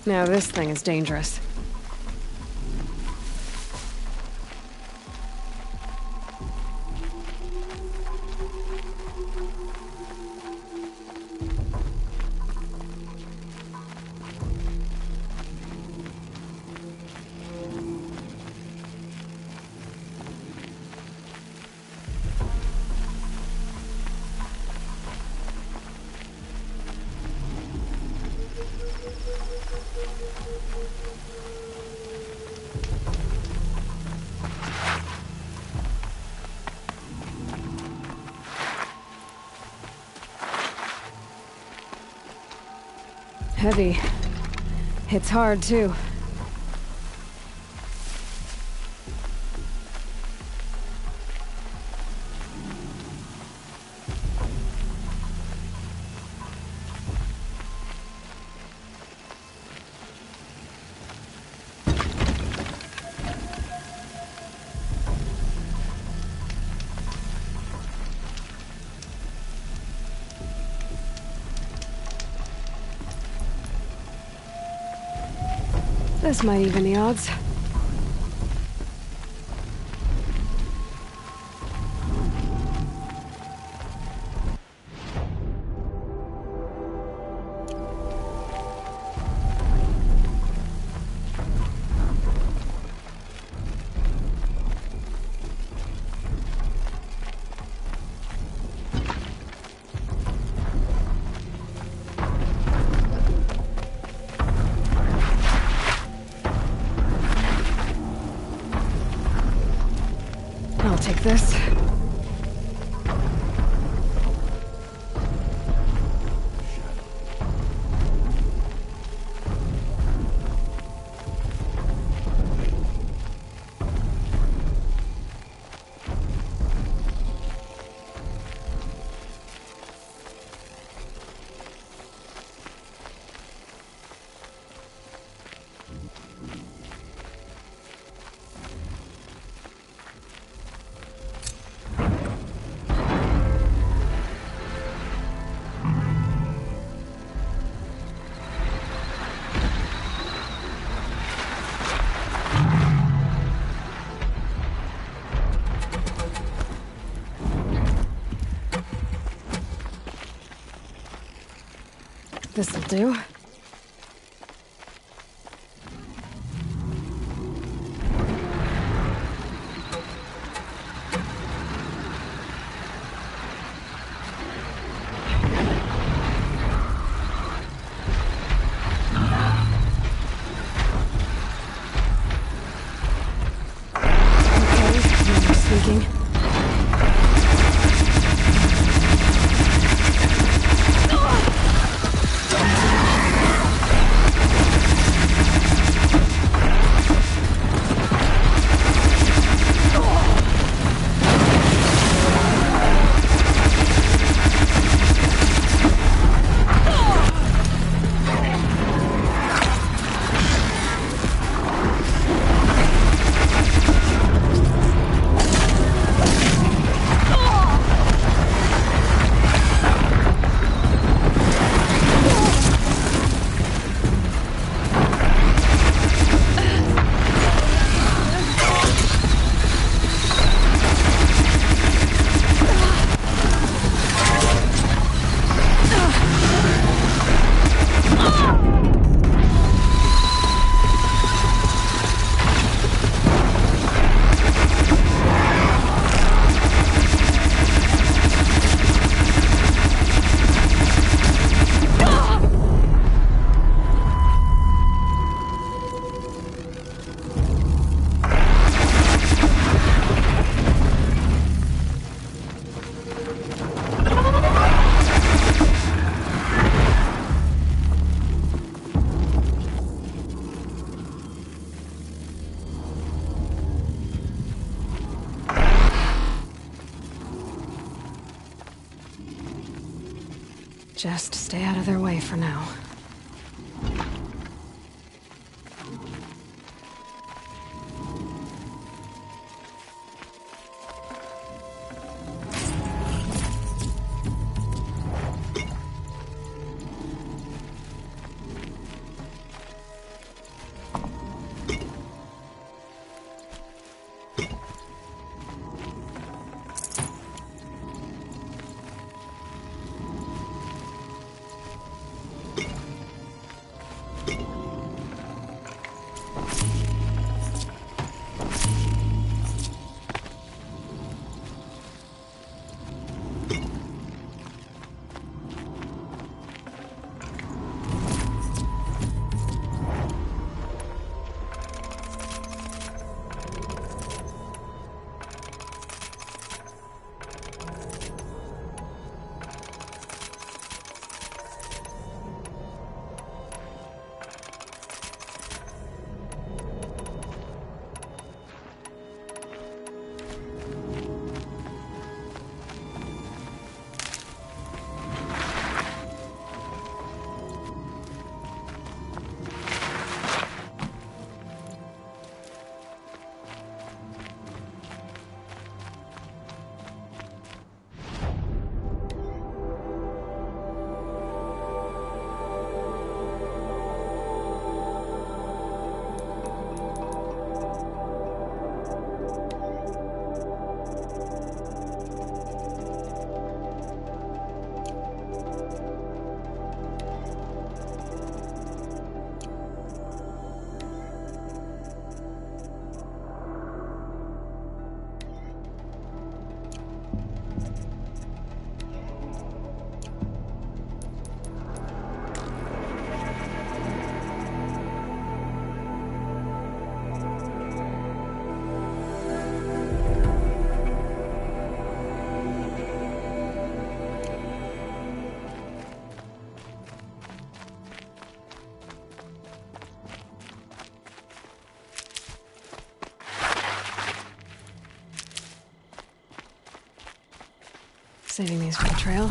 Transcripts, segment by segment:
Now this thing is dangerous. Heavy. Hits hard, too. This might even the odds. I'll take this. This'll do. Speaking. Just stay out of their way for now. Saving these for the trail.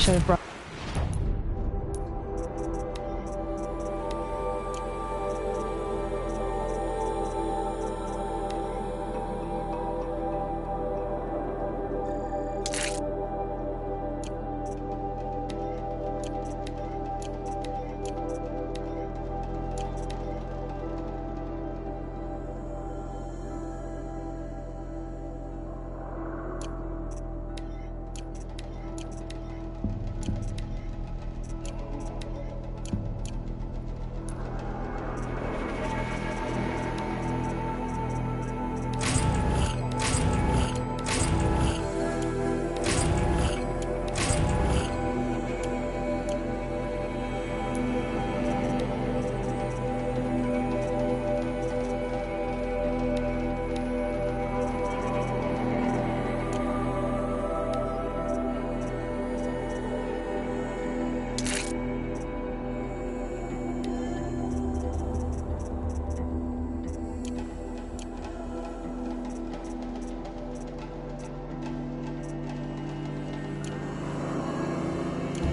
Should have brought.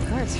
Cards.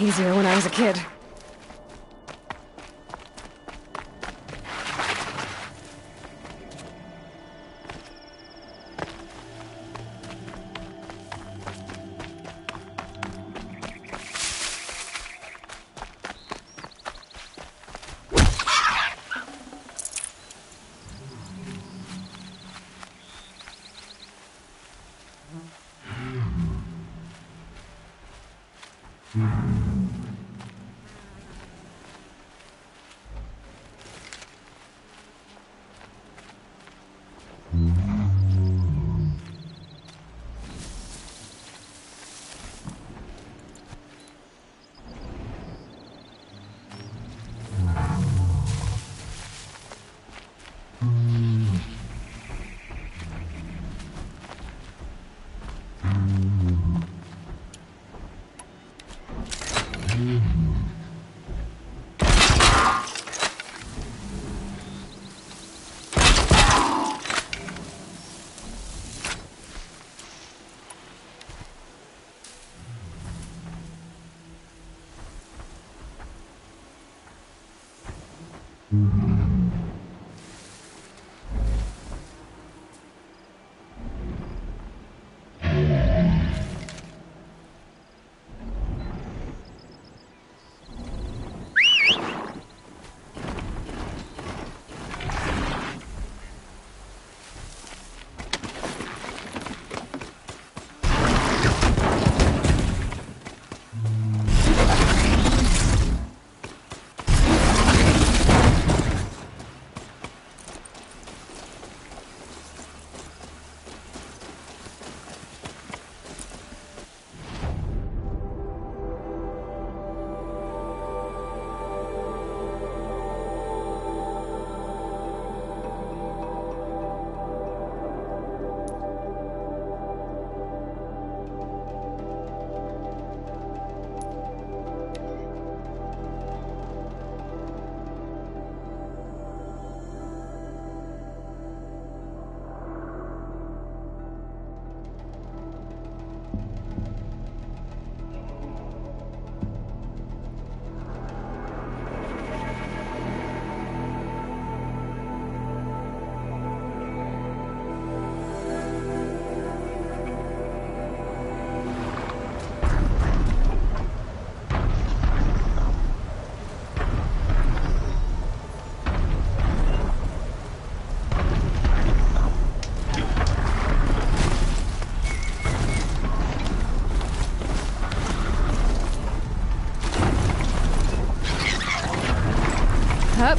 Easier when I was a kid. Up.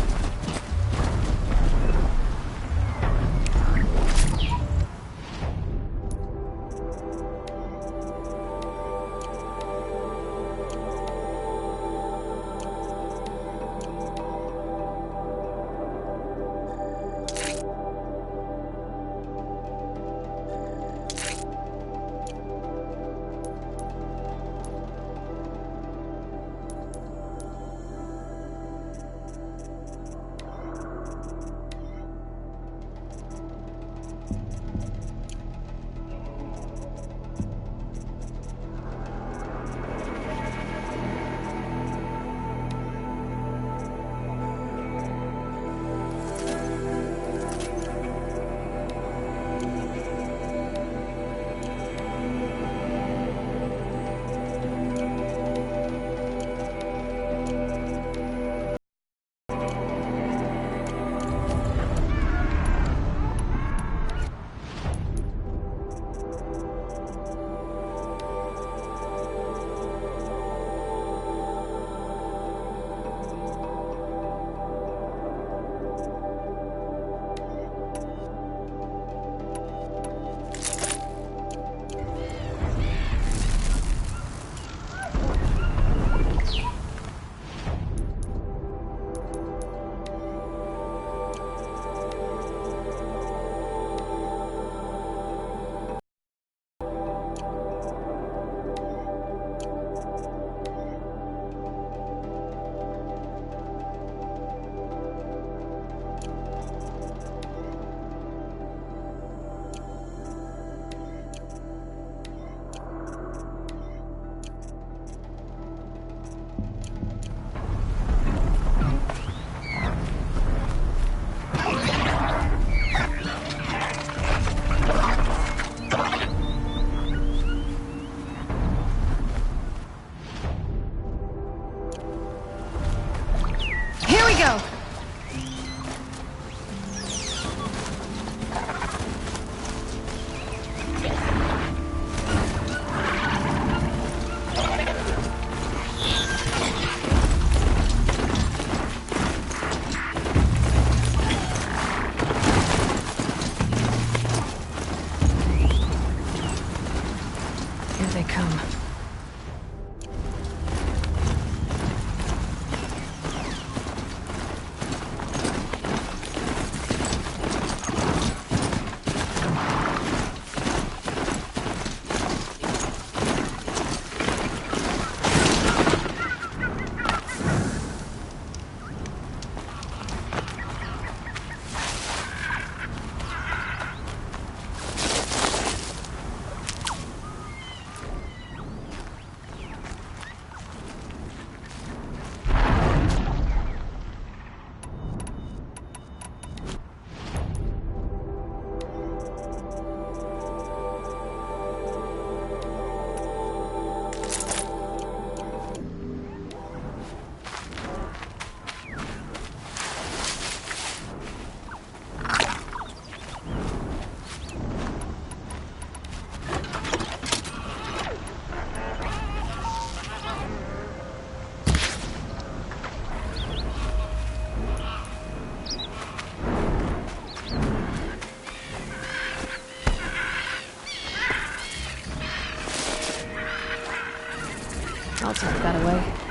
I'll take that away.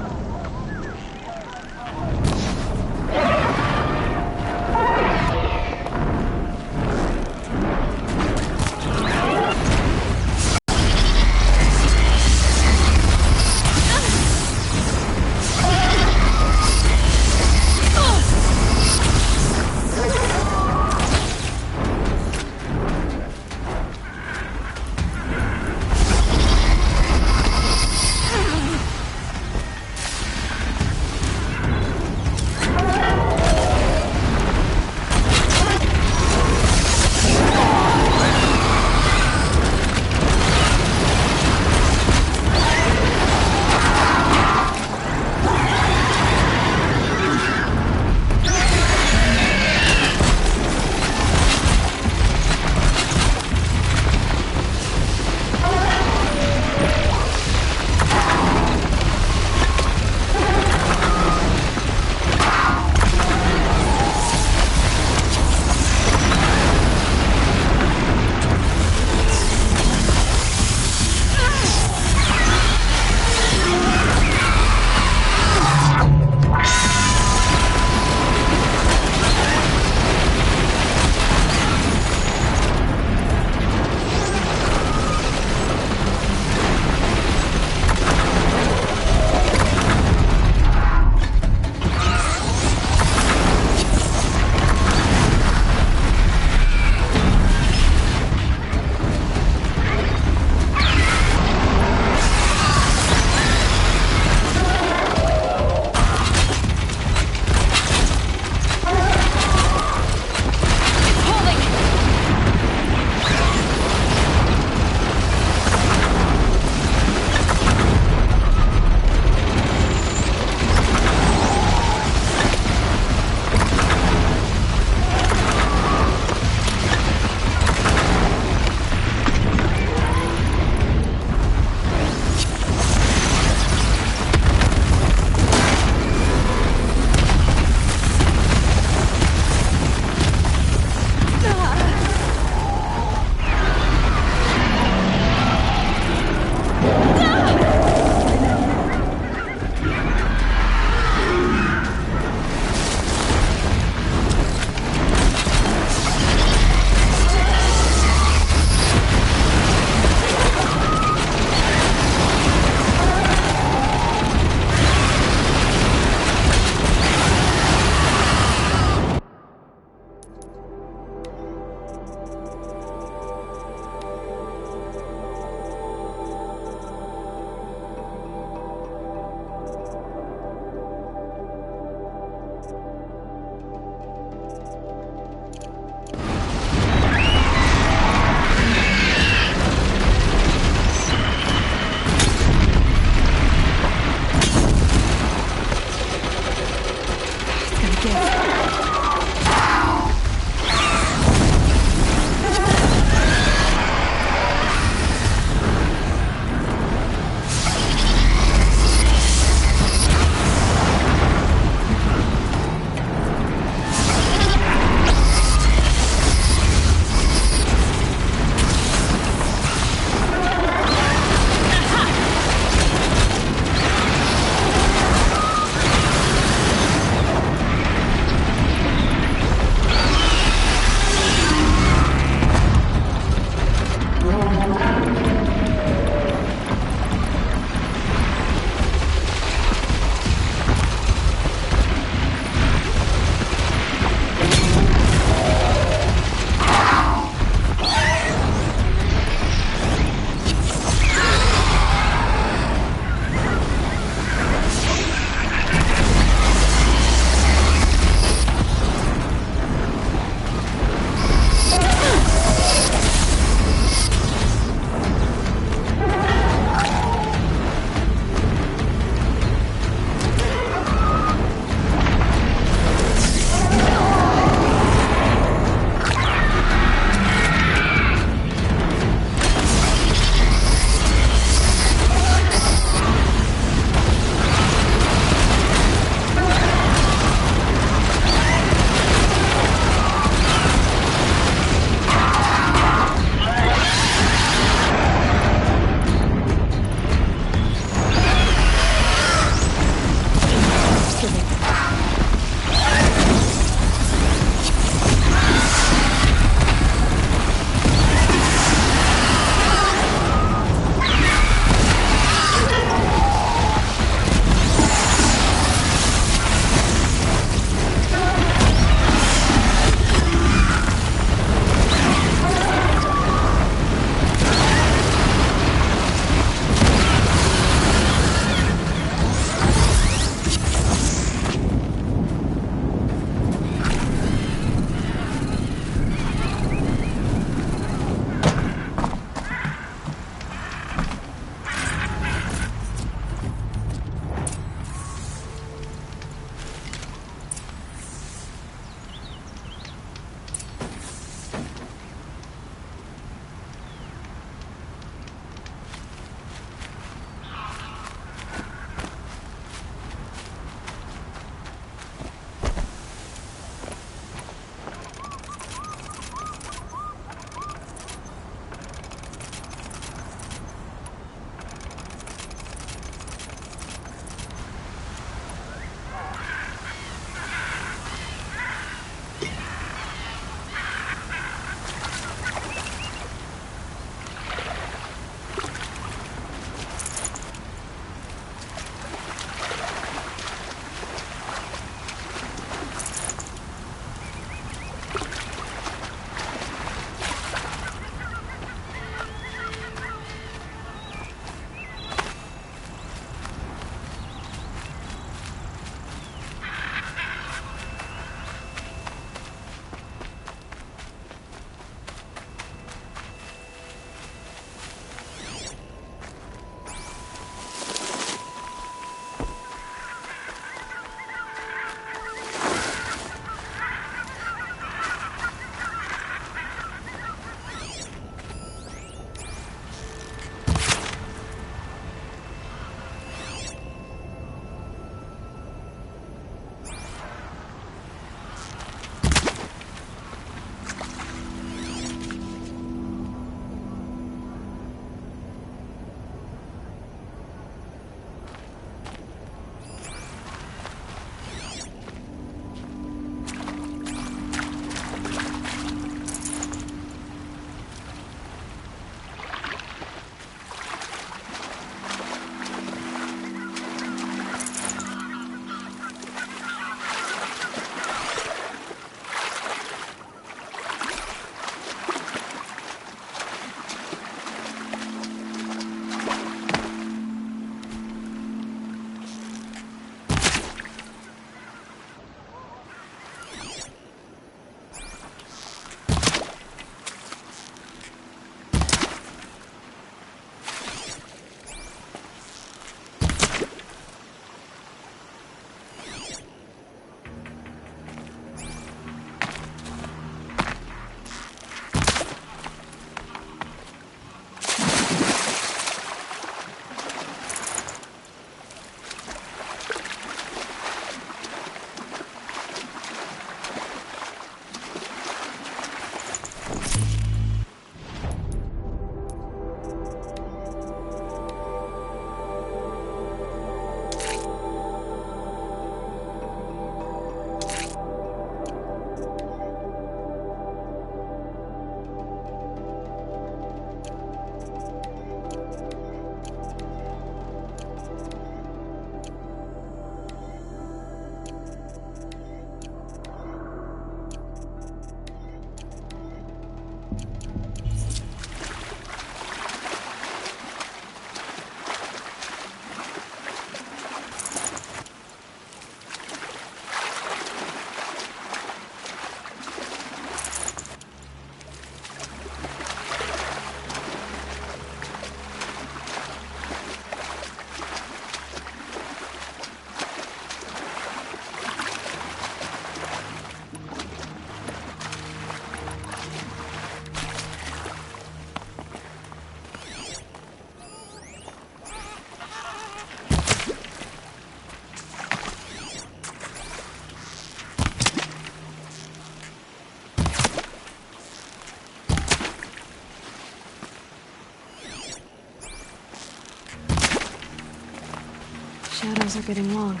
days are getting long.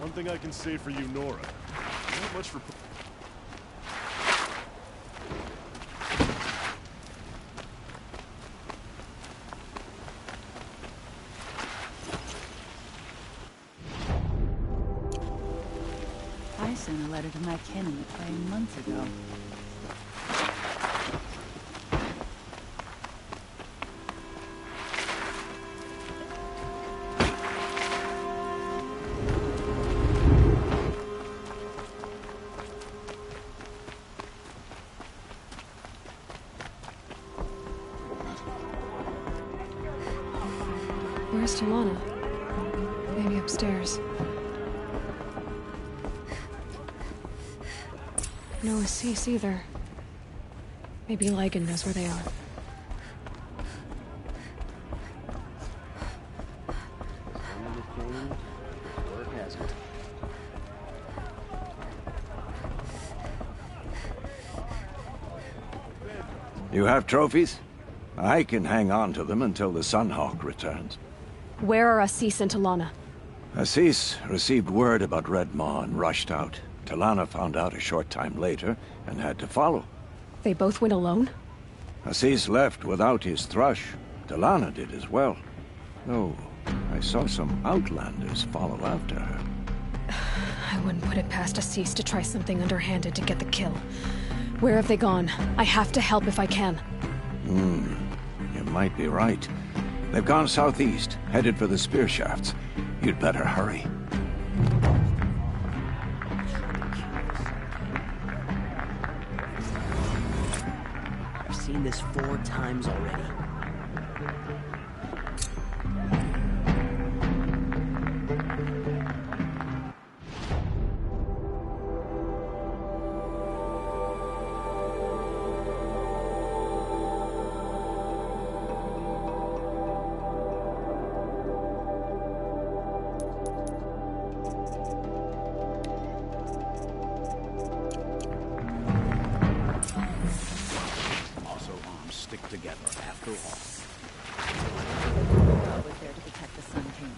One thing I can say for you, Nora. Not much for... I sent a letter to my Kenny playing months ago. Where's Talana? Maybe upstairs. No Assis either. Maybe Ligon knows where they are. You have trophies? I can hang on to them until the Sunhawk returns. Where are Assis and Talana? Assis received word about Red Maw and rushed out. Talana found out a short time later and had to follow. They both went alone? Assis left without his thrush. Talana did as well. Though I saw some outlanders follow after her. I wouldn't put it past Assis to try something underhanded to get the kill. Where have they gone? I have to help if I can. You might be right. They've gone southeast, headed for the spear shafts. You'd better hurry. I've seen this 4 times already. Together after all. God was there to protect the Sun King.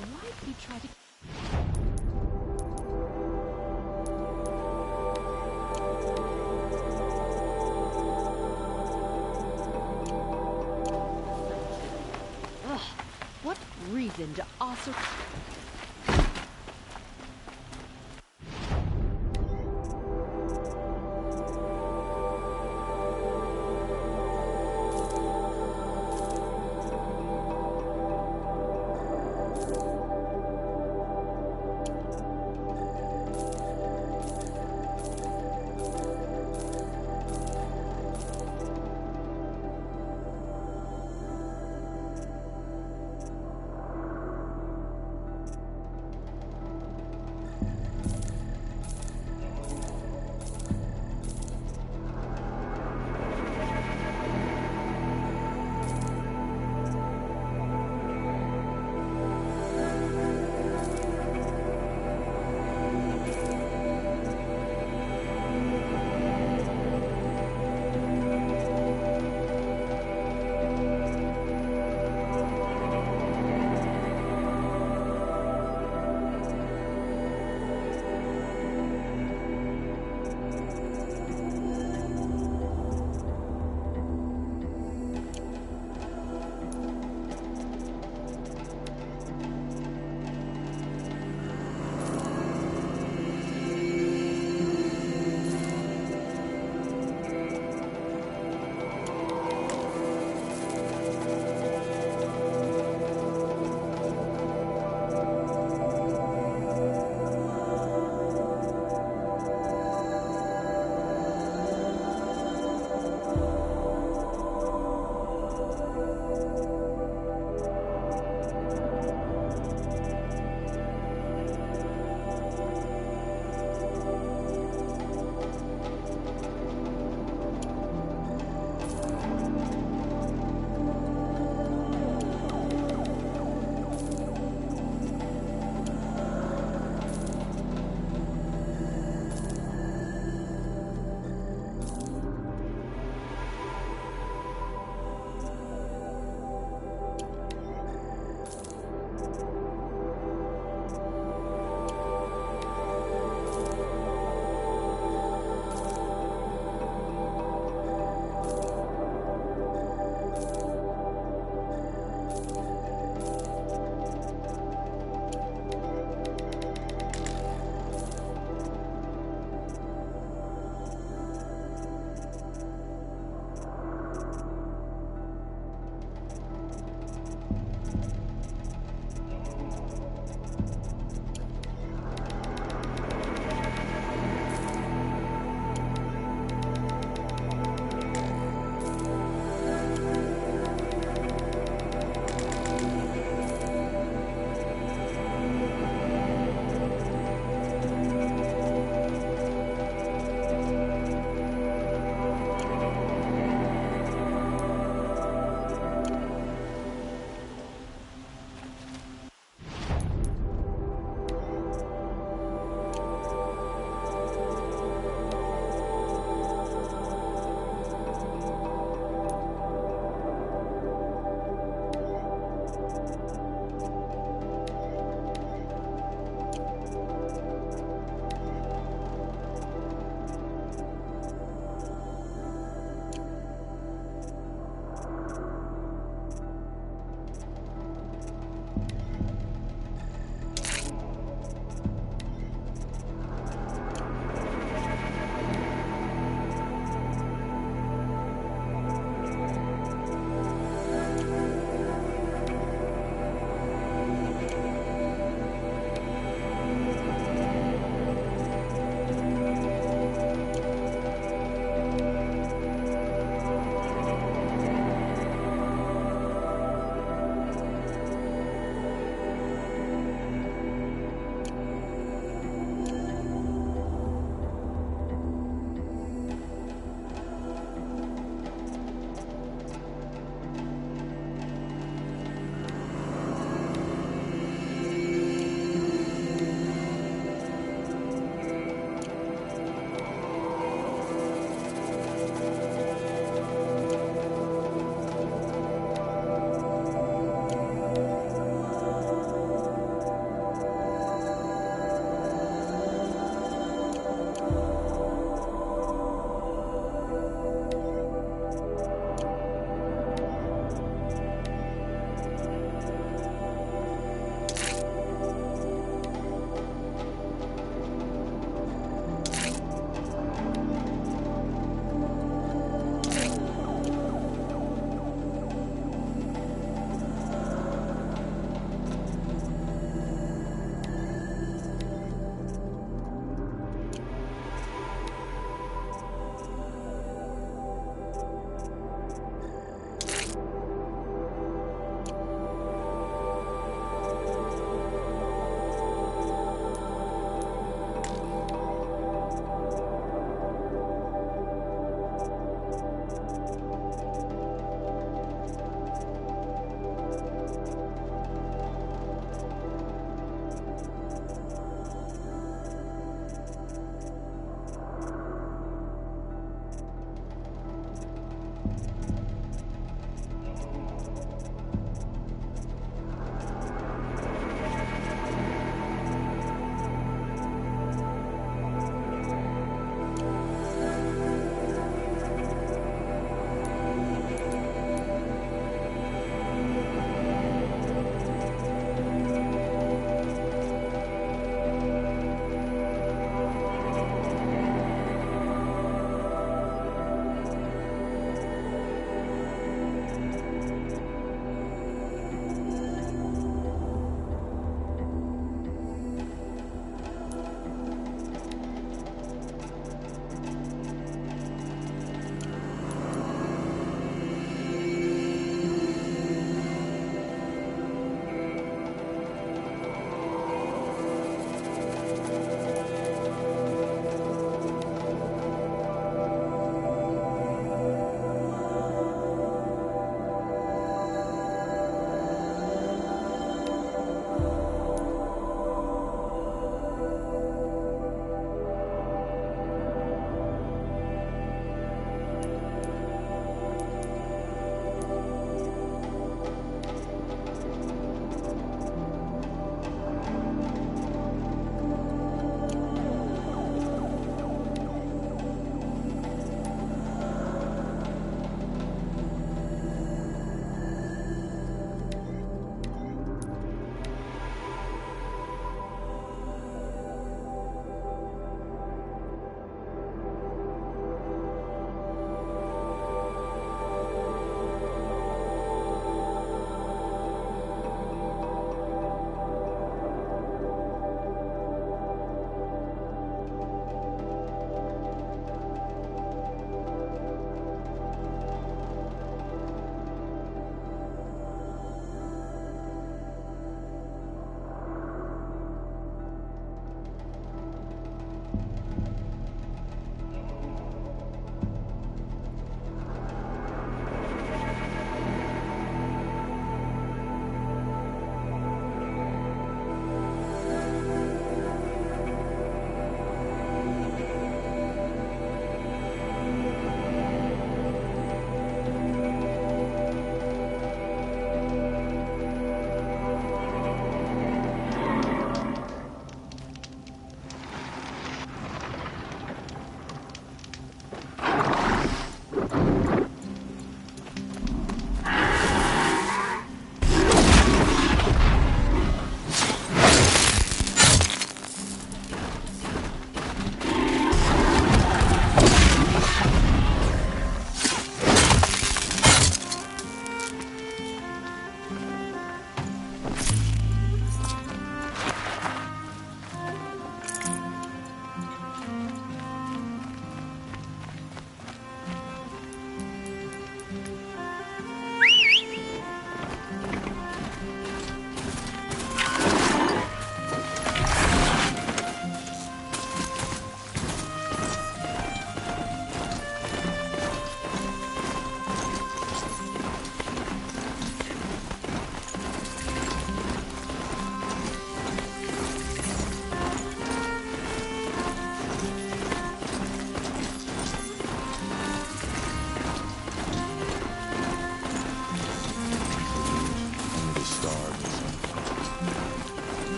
Why he tried to... Ugh, what reason to also...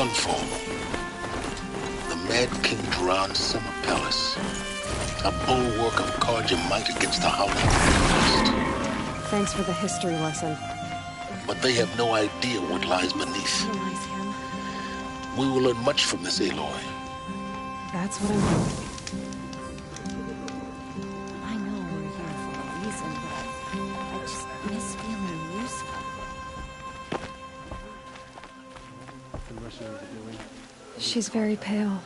Sunfall. The Mad King Duran's summer palace. A bulwark of guard your might against the howling of Thanks for the history lesson. the beast. But they have no idea what lies beneath. Realize him. We will learn much from this, Aloy. That's what I'm hoping. I know we're here for a reason, but I just miss feeling useful. What the mercenaries are doing? She's very pale.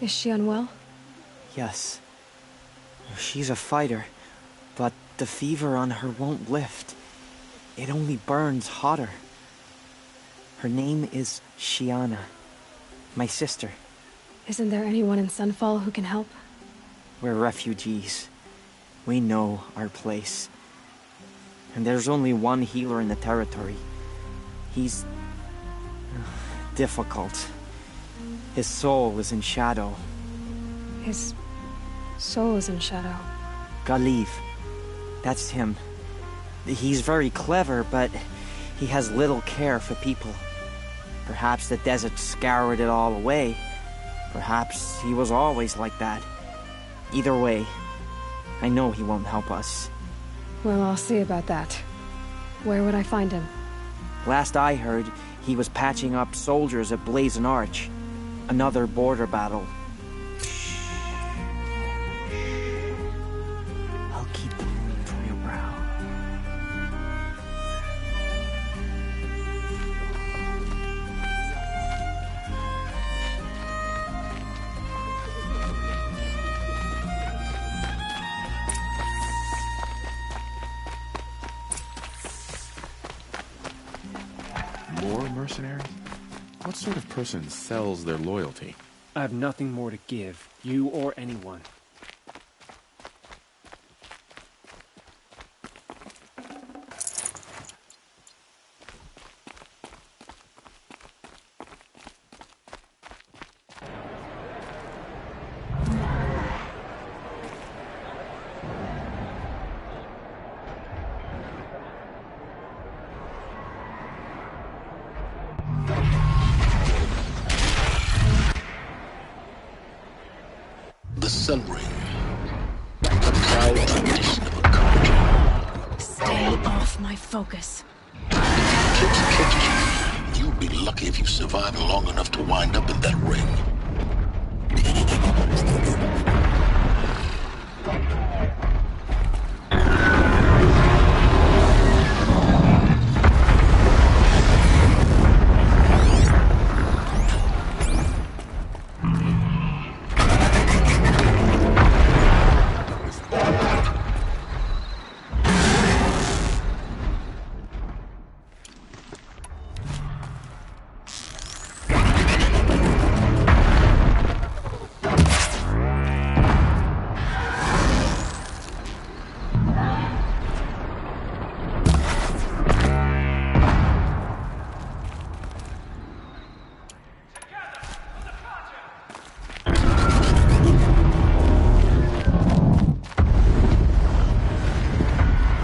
Is she unwell? Yes. She's a fighter, but the fever on her won't lift. It only burns hotter. Her name is Shiana, my sister. Isn't there anyone in Sunfall who can help? We're refugees. We know our place. And there's only one healer in the territory. He's difficult. His soul is in shadow. His soul is in shadow. Galiv. That's him. He's very clever, but he has little care for people. Perhaps the desert scoured it all away. Perhaps he was always like that. Either way, I know he won't help us. Well, I'll see about that. Where would I find him? Last I heard, he was patching up soldiers at Blazon Arch. Another border battle. I'll keep the moon from your brow. More mercenaries? What sort of person sells their loyalty? I have nothing more to give, you or anyone. The Sun Ring. A proud tradition of a conjure. Stay off my focus. Eclipse catches you. You'll be lucky if you survive long enough to wind up in that ring.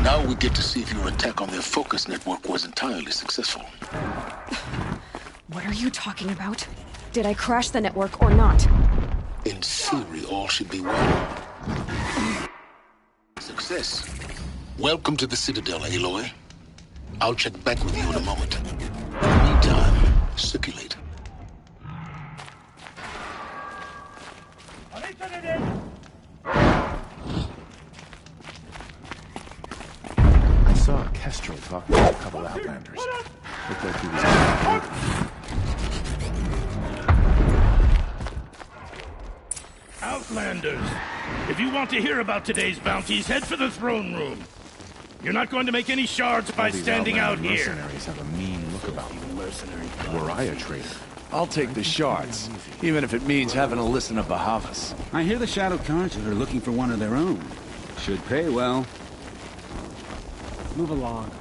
Now we get to see if your attack on their focus network was entirely successful. What are you talking about? Did I crash the network or not? In theory, all should be well. Success. Welcome to the Citadel, Aloy. I'll check back with you in a moment. Meantime, circulate. I saw Kestrel talking to a couple Outlanders. Looked like he was on Outlanders! If you want to hear about today's bounties, head for the throne room. You're not going to make any shards by these standing out Outlander here. Mercenaries have a mean look about them. Were I a traitor, I'll take the shards, even if it means having to listen to Bahavas. I hear the Shadow Conjurer are looking for one of their own. Should pay well. Move along.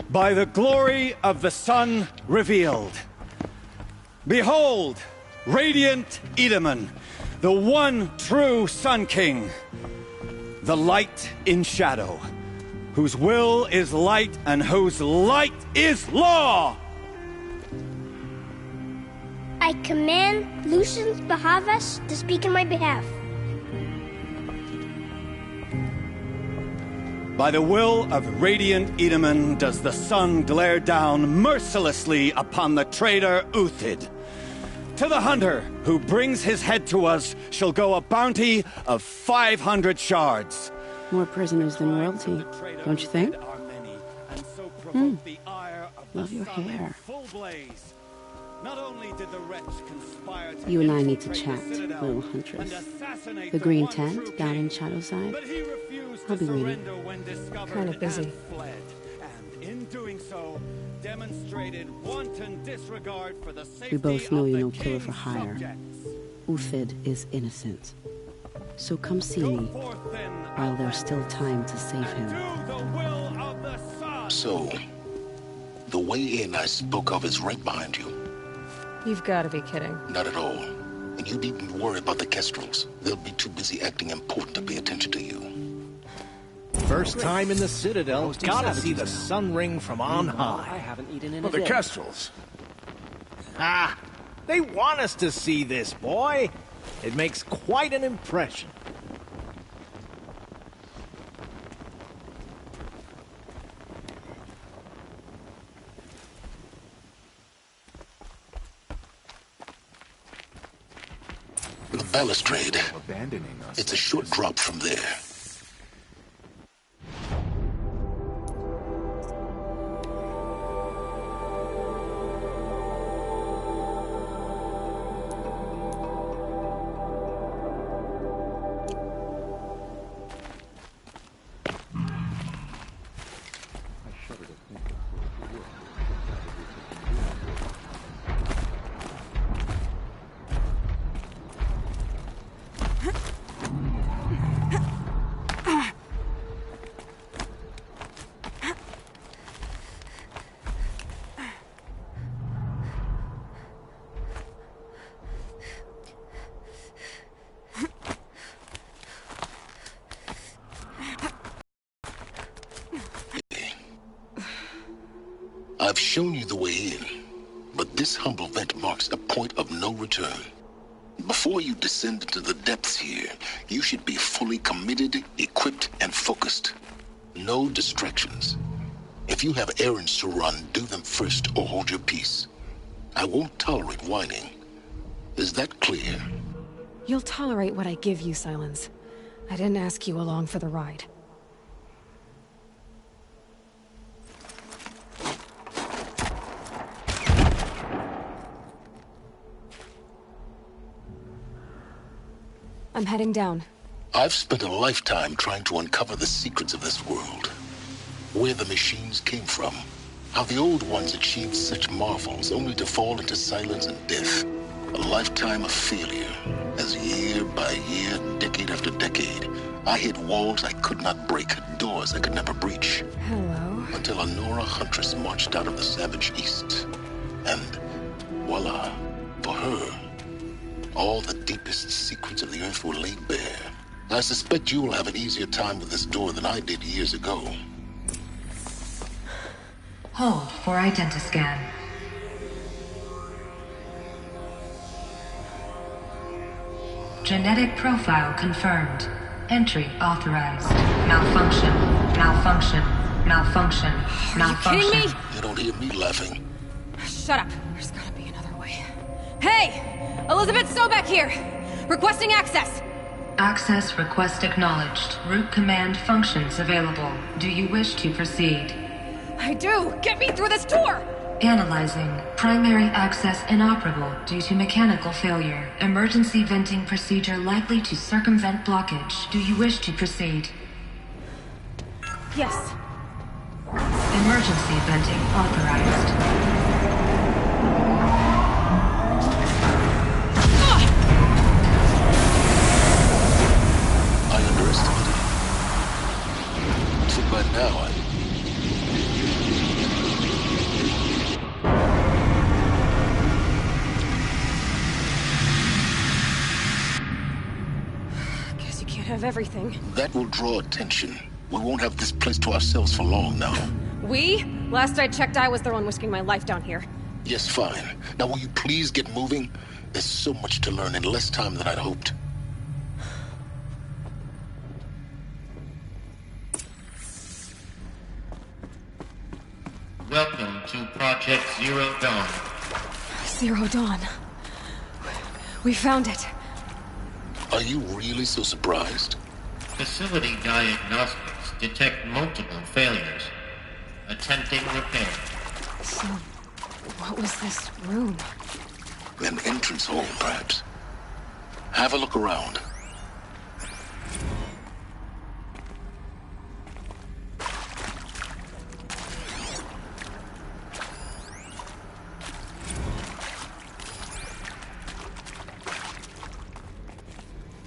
By the glory of the sun revealed. Behold, Radiant Edaman, the one true Sun King, the light in shadow, whose will is light and whose light is law! I command Lucius Bahavas to speak in my behalf. By the will of Radiant Edaman does the sun glare down mercilessly upon the traitor Uthid. To the hunter who brings his head to us shall go a bounty of 500 shards. More prisoners than royalty, don't you think? Love your hair. You and I need to chat, little huntress. The green tent down in Shadowside? I'll be waiting. Kind of busy. We both know you're no killer for hire. Uthid is innocent. So come see me while there's still time to save him. So, the way in I spoke of is right behind you. You've got to be kidding. Not at all. And you needn't worry about the Kestrels. They'll be too busy acting important to pay attention to you. First time in the Citadel, gotta see the sun ring from on high. I haven't eaten in Well, a day. the Kestrels. Ah, they want us to see this, boy. It makes quite an impression. The balustrade. Abandoning us. It's a short drop from there. I've shown you the way in, but this humble vent marks a point of no return. Before you descend into the depths here, you should be fully committed, equipped, and focused. No distractions. If you have errands to run, do them first or hold your peace. I won't tolerate whining. Is that clear? You'll tolerate what I give you, Silence. I didn't ask you along for the ride. I'm heading down. I've spent a lifetime trying to uncover the secrets of this world. Where the machines came from. How the old ones achieved such marvels only to fall into silence and death. A lifetime of failure, as year by year, decade after decade, I hit walls I could not break, doors I could never breach. Hello. Until a Nora huntress marched out of the savage east. And voila, for her, all the deepest secrets of the earth were laid bare. I suspect you will have an easier time with this door than I did years ago. Hold for identiscan. Genetic profile confirmed. Entry authorized. Malfunction. Malfunction. Malfunction. Malfunction. Are you kidding me? You don't hear me laughing. Shut up. There's gotta be another way. Hey! Elizabeth Sobeck here! Requesting access! Access request acknowledged. Root command functions available. Do you wish to proceed? I do! Get me through this door! Analyzing. Primary access inoperable due to mechanical failure. Emergency venting procedure likely to circumvent blockage. Do you wish to proceed? Yes. Emergency venting authorized. So by now, of everything. That will draw attention. We won't have this place to ourselves for long now. We? Last I checked, I was the one risking my life down here. Yes, fine. Now will you please get moving? There's so much to learn in less time than I'd hoped. Welcome to Project Zero Dawn. Zero Dawn. We found it. Are you really so surprised? Facility diagnostics detect multiple failures. Attempting repair. So, what was this room? An entrance hole, perhaps. Have a look around.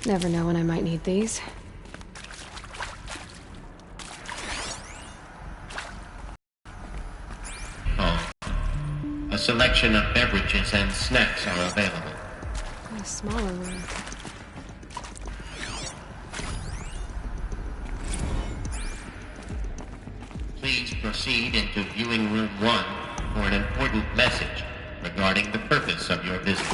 Never know when I might need these. Oh. A selection of beverages and snacks are available. A smaller room. Please proceed into viewing room 1 for an important message regarding the purpose of your visit.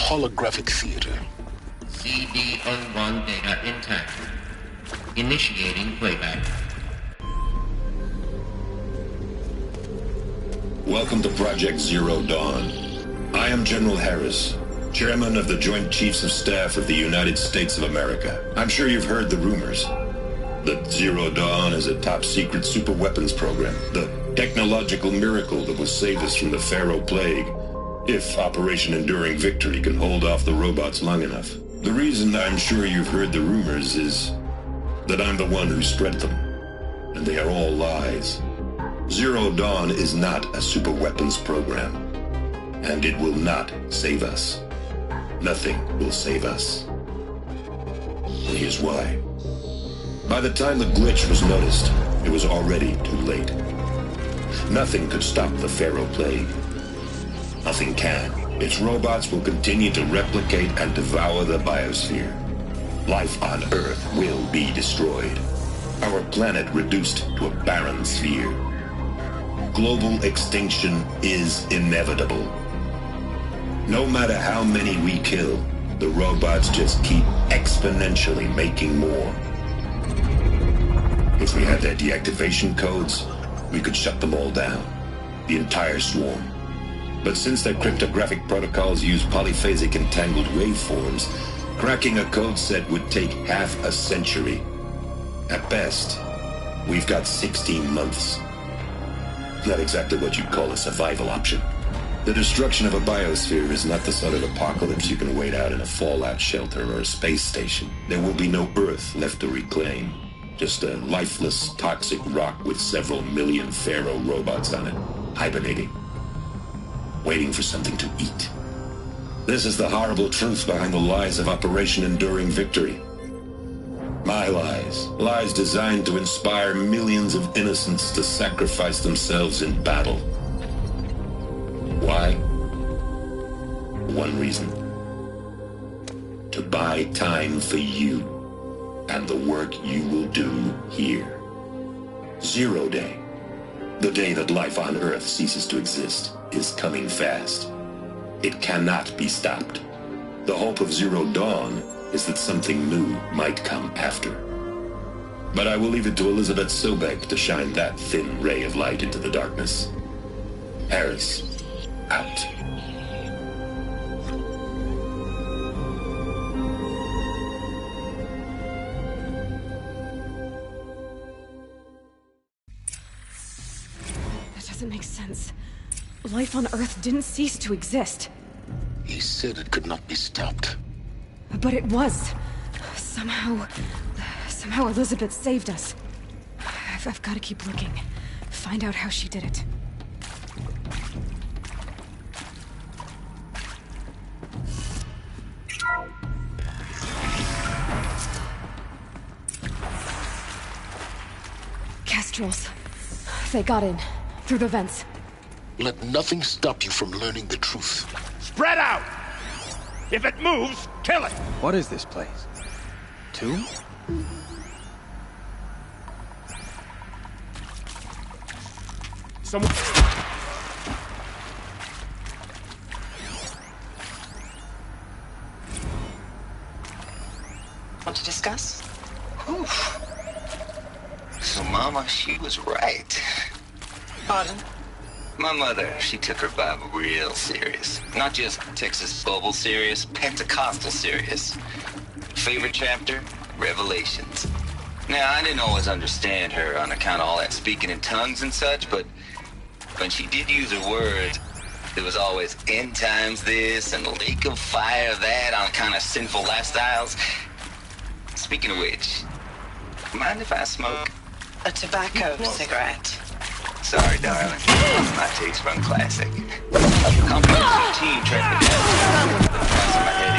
Holographic theater. CD01 data intact. Initiating playback. Welcome to Project Zero Dawn. I am General Harris, Chairman of the Joint Chiefs of Staff of the United States of America. I'm sure you've heard the rumors that Zero Dawn is a top-secret superweapons program, the technological miracle that will save us from the Pharaoh Plague, if Operation Enduring Victory can hold off the robots long enough. The reason I'm sure you've heard the rumors is that I'm the one who spread them, and they are all lies. Zero Dawn is not a superweapons program, and it will not save us. Nothing will save us. And here's why. By the time the glitch was noticed, it was already too late. Nothing could stop the Pharaoh Plague. Nothing can. Its robots will continue to replicate and devour the biosphere. Life on Earth will be destroyed. Our planet reduced to a barren sphere. Global extinction is inevitable. No matter how many we kill, the robots just keep exponentially making more. If we had their deactivation codes, we could shut them all down. The entire swarm. But since their cryptographic protocols use polyphasic entangled waveforms, cracking a code set would take half a century. At best, we've got 16 months. Not exactly what you'd call a survival option. The destruction of a biosphere is not the sort of apocalypse you can wait out in a fallout shelter or a space station. There will be no Earth left to reclaim. Just a lifeless, toxic rock with several million Pharaoh robots on it, hibernating. Waiting for something to eat. This is the horrible truth behind the lies of Operation Enduring Victory. My lies. Lies designed to inspire millions of innocents to sacrifice themselves in battle. Why? One reason. To buy time for you and the work you will do here. Zero Day. The day that life on Earth ceases to exist is coming fast. It cannot be stopped. The hope of Zero Dawn is that something new might come after. But I will leave it to Elizabeth Sobek to shine that thin ray of light into the darkness. Harris, out. That doesn't make sense. Life on Earth didn't cease to exist. He said it could not be stopped. But it was. Somehow Elizabeth saved us. I've got to keep looking. Find out how she did it. Kestrels. They got in. Through the vents. Let nothing stop you from learning the truth. Spread out! If it moves, kill it! What is this place? Tomb? Someone... Want to discuss? Whew. So, Mama, she was right. Pardon? My mother, she took her Bible real serious. Not just Texas Bible serious, Pentecostal serious. Favorite chapter? Revelations. Now, I didn't always understand her on account of all that speaking in tongues and such, but when she did use her words, there was always end times this and lake of fire that on kind of sinful lifestyles. Speaking of which, mind if I smoke? A tobacco cigarette. Sorry, darling. My taste run classic. Comprehensive team tracked me down. Price of my head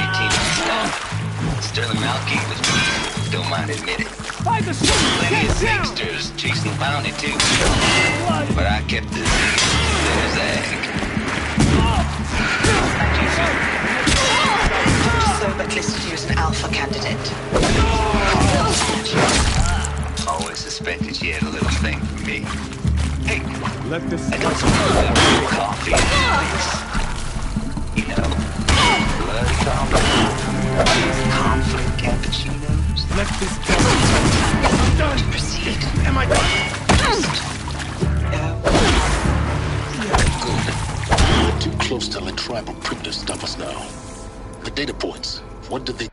18 Sterling Malky was weird. Don't mind admitting. Plenty of singsters chasing the bounty too. But I kept the zag. Sobek listed you as an alpha candidate. Always suspected she had a little thing for me. Hey, let this I don't know coffee, please. You know, blood coffee, conflict cappuccinos. Let this go. I'm done. Proceed. Am I done? Good. We're too close to let tribal printers stop us now. The data points. What did they...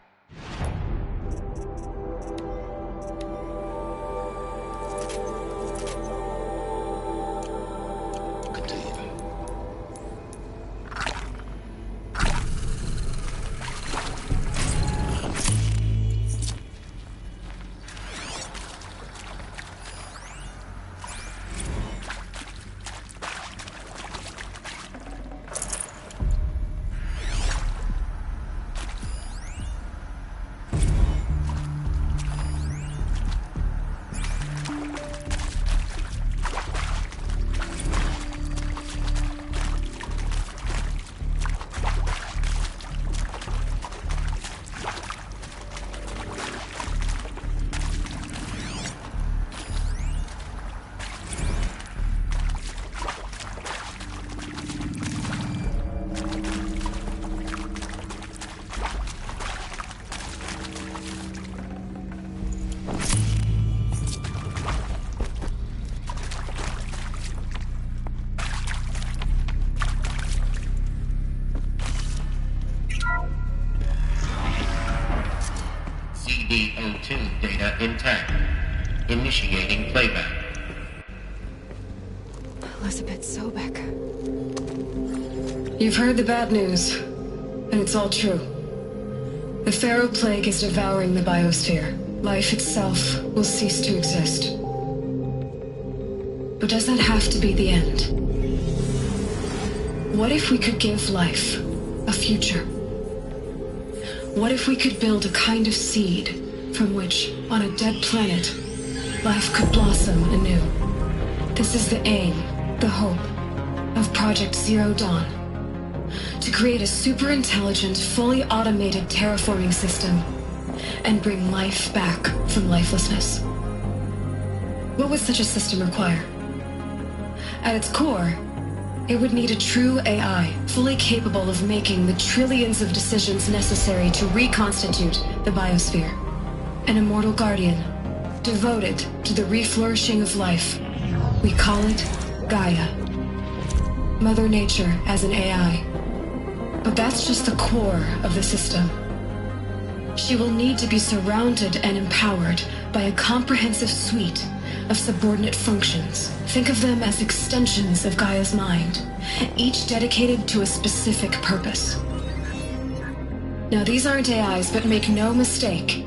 CD02 data intact. Initiating playback. Elizabeth Sobek. You've heard the bad news, and it's all true. The Pharaoh Plague is devouring the biosphere. Life itself will cease to exist. But does that have to be the end? What if we could give life a future? What if we could build a kind of seed from which, on a dead planet, life could blossom anew? This is the aim, the hope, of Project Zero Dawn. To create a super-intelligent, fully automated terraforming system and bring life back from lifelessness. What would such a system require? At its core, it would need a true AI, fully capable of making the trillions of decisions necessary to reconstitute the biosphere. An immortal guardian, devoted to the reflourishing of life. We call it Gaia. Mother Nature as an AI. But that's just the core of the system. She will need to be surrounded and empowered by a comprehensive suite of subordinate functions. Think of them as extensions of Gaia's mind, each dedicated to a specific purpose. Now, these aren't AIs, but make no mistake,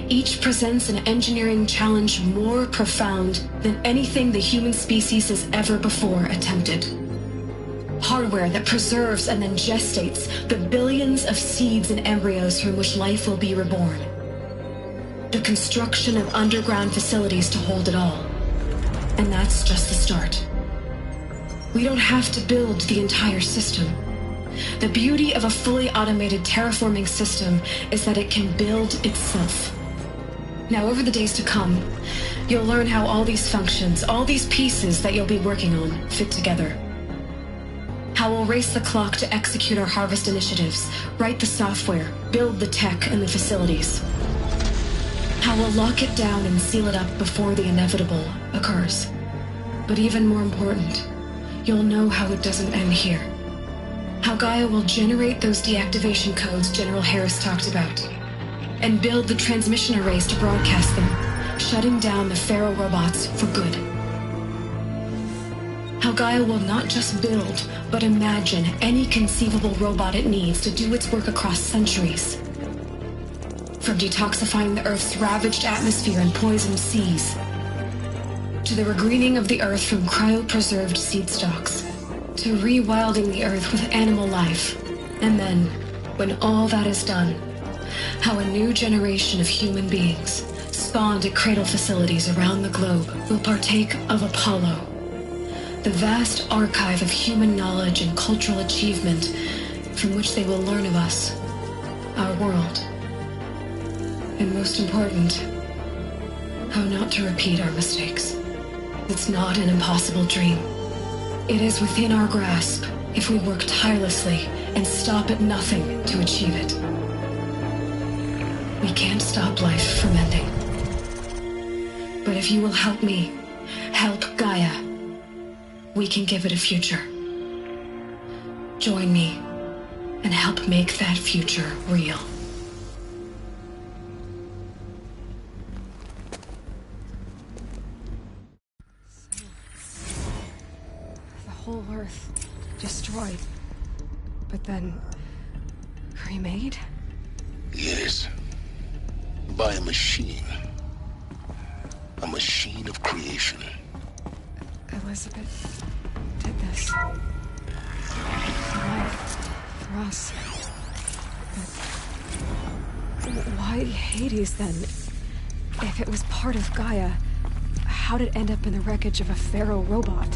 Each presents an engineering challenge more profound than anything the human species has ever before attempted. Hardware that preserves and then gestates the billions of seeds and embryos from which life will be reborn. The construction of underground facilities to hold it all. And that's just the start. We don't have to build the entire system. The beauty of a fully automated terraforming system is that it can build itself. Now, over the days to come, you'll learn how all these functions, all these pieces that you'll be working on, fit together. How we'll race the clock to execute our harvest initiatives, write the software, build the tech and the facilities. How we'll lock it down and seal it up before the inevitable occurs. But even more important, you'll know how it doesn't end here. How Gaia will generate those deactivation codes General Harris talked about, and build the transmission arrays to broadcast them, shutting down the Pharaoh robots for good. How Gaia will not just build, but imagine any conceivable robot it needs to do its work across centuries. From detoxifying the Earth's ravaged atmosphere and poisoned seas, to the regreening of the Earth from cryopreserved seed stalks, to rewilding the Earth with animal life. And then, when all that is done, how a new generation of human beings, spawned at cradle facilities around the globe, will partake of Apollo, the vast archive of human knowledge and cultural achievement from which they will learn of us, our world. And most important, how not to repeat our mistakes. It's not an impossible dream. It is within our grasp if we work tirelessly and stop at nothing to achieve it. We can't stop life from ending. But if you will help me, help Gaia, we can give it a future. Join me and help make that future real. The whole Earth destroyed, but then remade? Yes. By a machine. A machine of creation. Elizabeth did this. For life, for us. But why Hades then? If it was part of Gaia, how did it end up in the wreckage of a Pharaoh robot?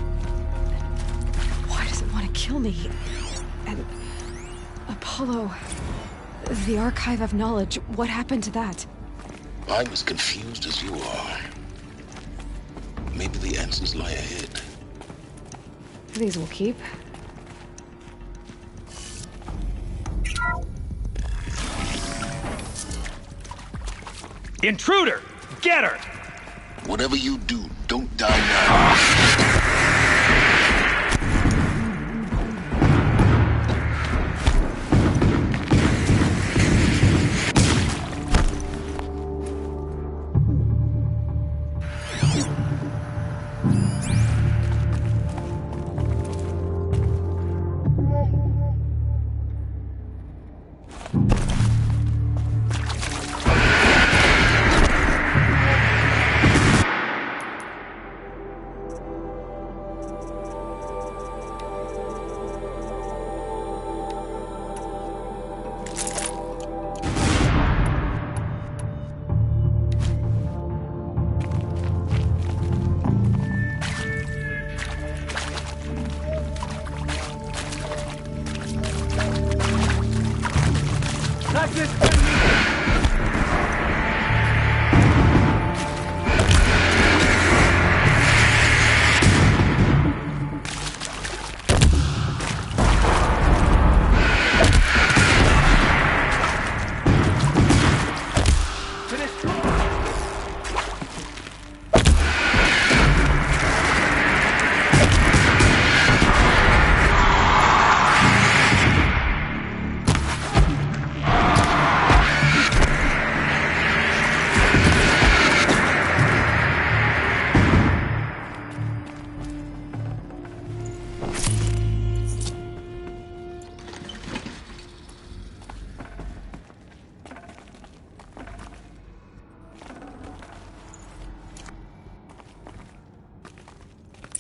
Why does it want to kill me? And Apollo, the archive of knowledge, what happened to that? I'm as confused as you are. Maybe the answers lie ahead. These will keep. Intruder! Get her! Whatever you do, don't die now.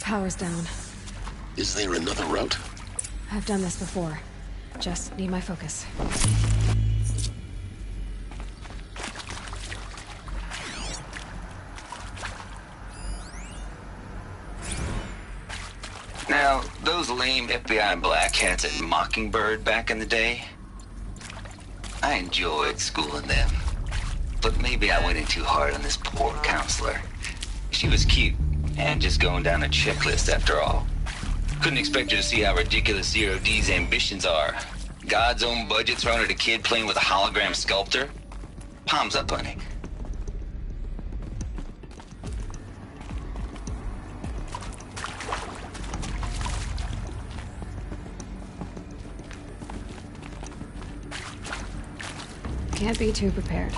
power's down. Is there another route? I've done this before. Just need my focus. Now, those lame FBI black hats at Mockingbird back in the day, I enjoyed schooling them. But maybe I went in too hard on this poor counselor. She was cute, and just going down a checklist after all. Couldn't expect her to see how ridiculous Zero D's ambitions are. God's own budget thrown at a kid playing with a hologram sculptor? Palms up, honey. Can't be too prepared.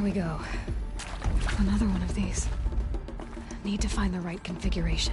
Here we go. Another one of these. Need to find the right configuration.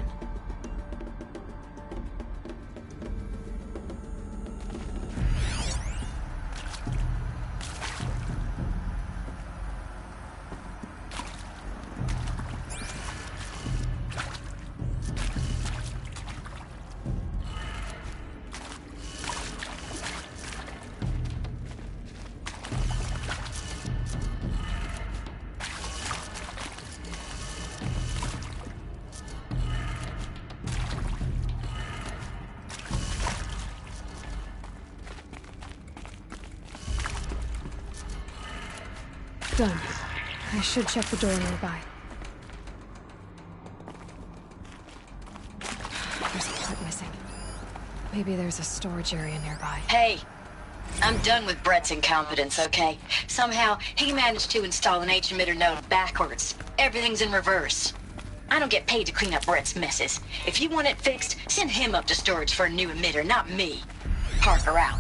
Done. I should check the door nearby. There's a part missing. Maybe there's a storage area nearby. Hey, I'm done with Brett's incompetence, okay? Somehow, he managed to install an H-emitter node backwards. Everything's in reverse. I don't get paid to clean up Brett's messes. If you want it fixed, send him up to storage for a new emitter, not me. Parker out.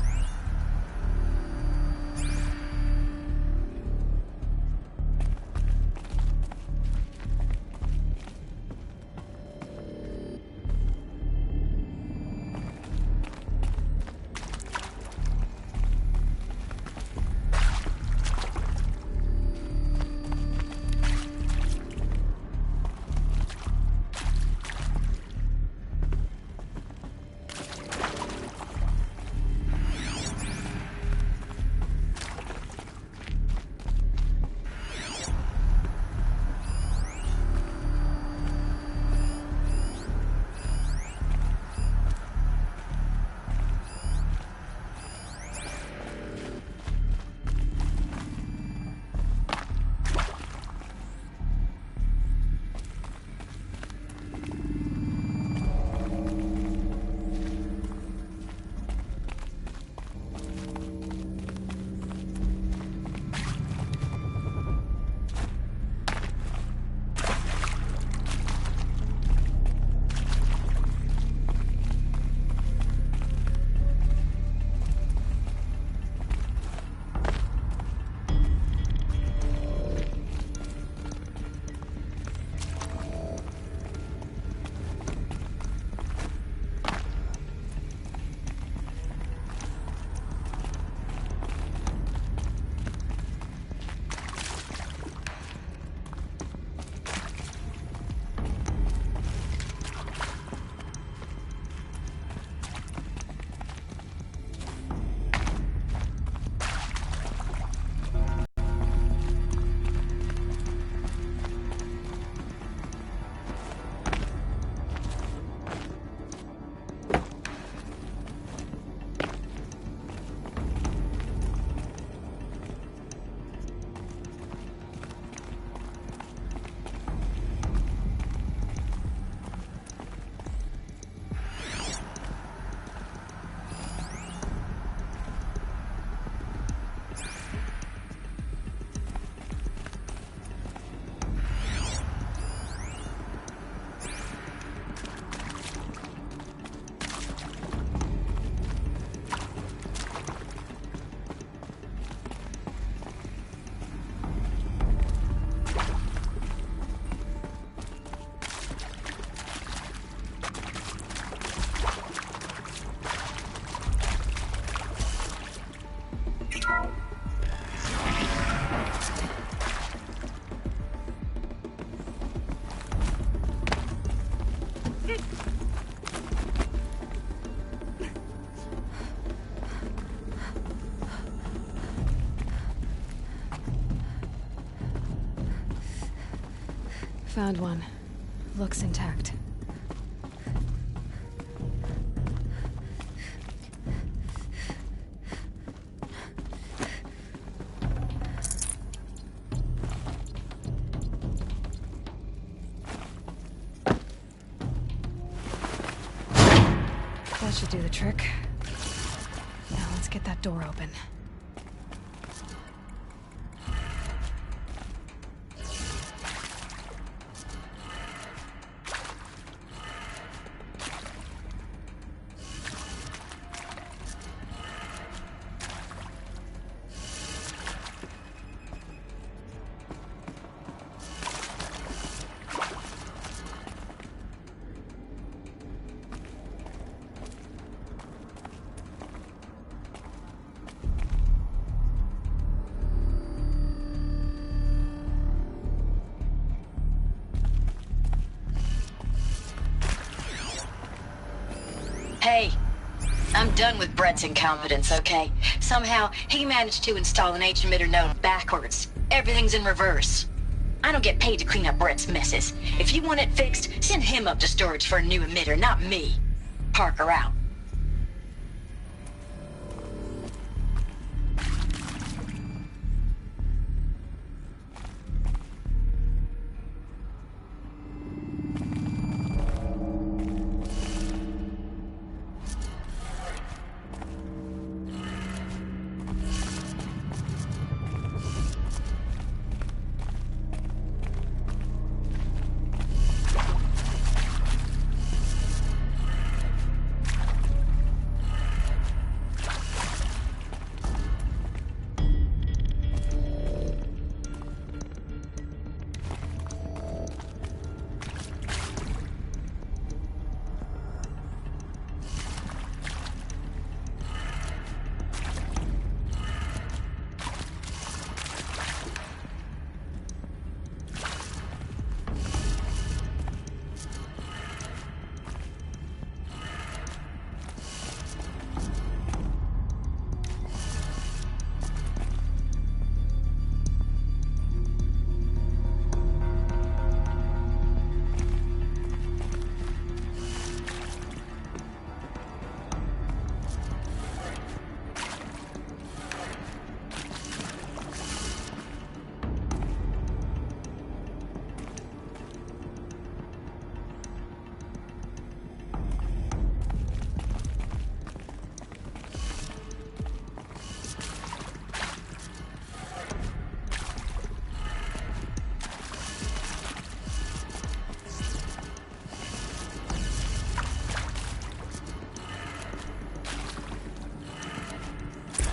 Found one. Looks intact. That should do the trick. Now let's get that door open. Hey, I'm done with Brett's incompetence, okay? Somehow, he managed to install an H-emitter node backwards. Everything's in reverse. I don't get paid to clean up Brett's messes. If you want it fixed, send him up to storage for a new emitter, not me. Parker out.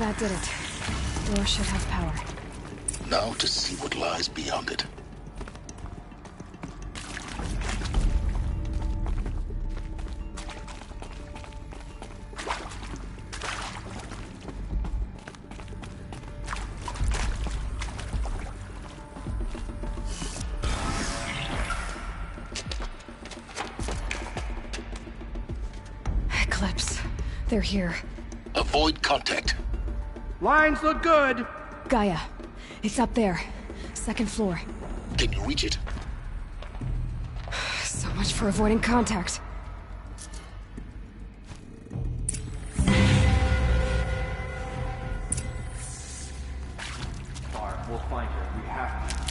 That did it. Door should have power. Now to see what lies beyond it. Eclipse. They're here. Avoid contact. Lines look good. Gaia. It's up there. Second floor. Can you reach it? So much for avoiding contact. Alright, we'll find her. We have to.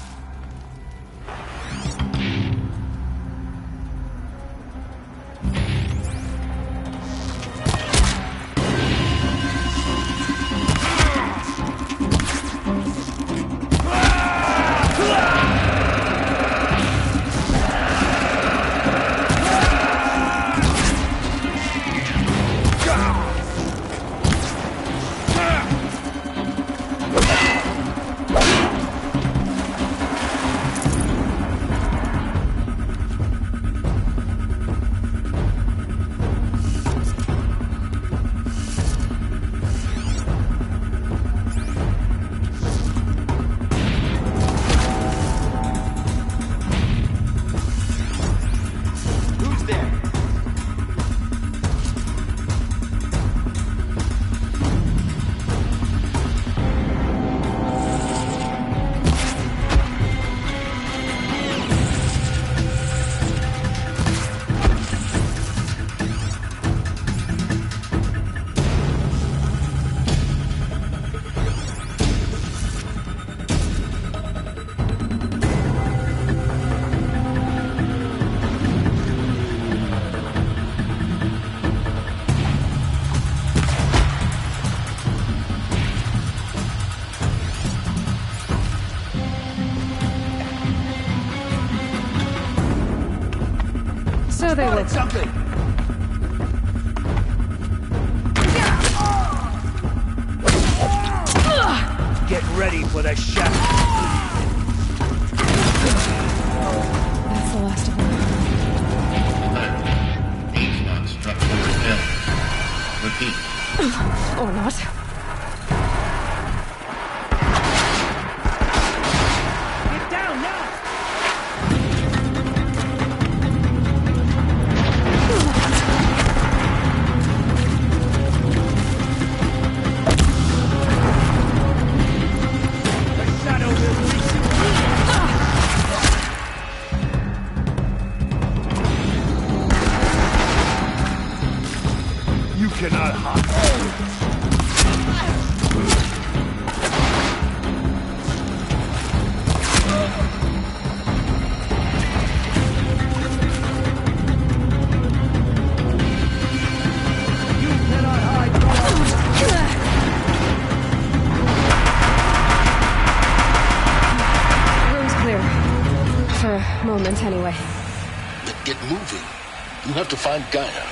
There they look. Something. Get ready for the shot. That's the last of them. H-lock structure failure. Repeat. Or not. Get down now. The shadow will reach You cannot hide. Room's clear. For a moment, anyway. Then get moving. You have to find Gaia.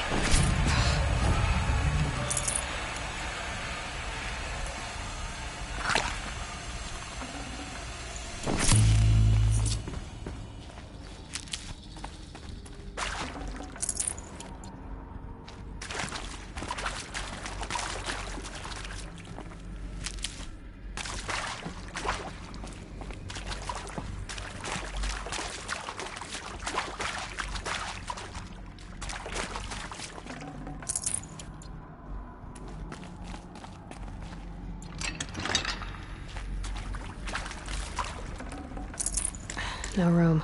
No room.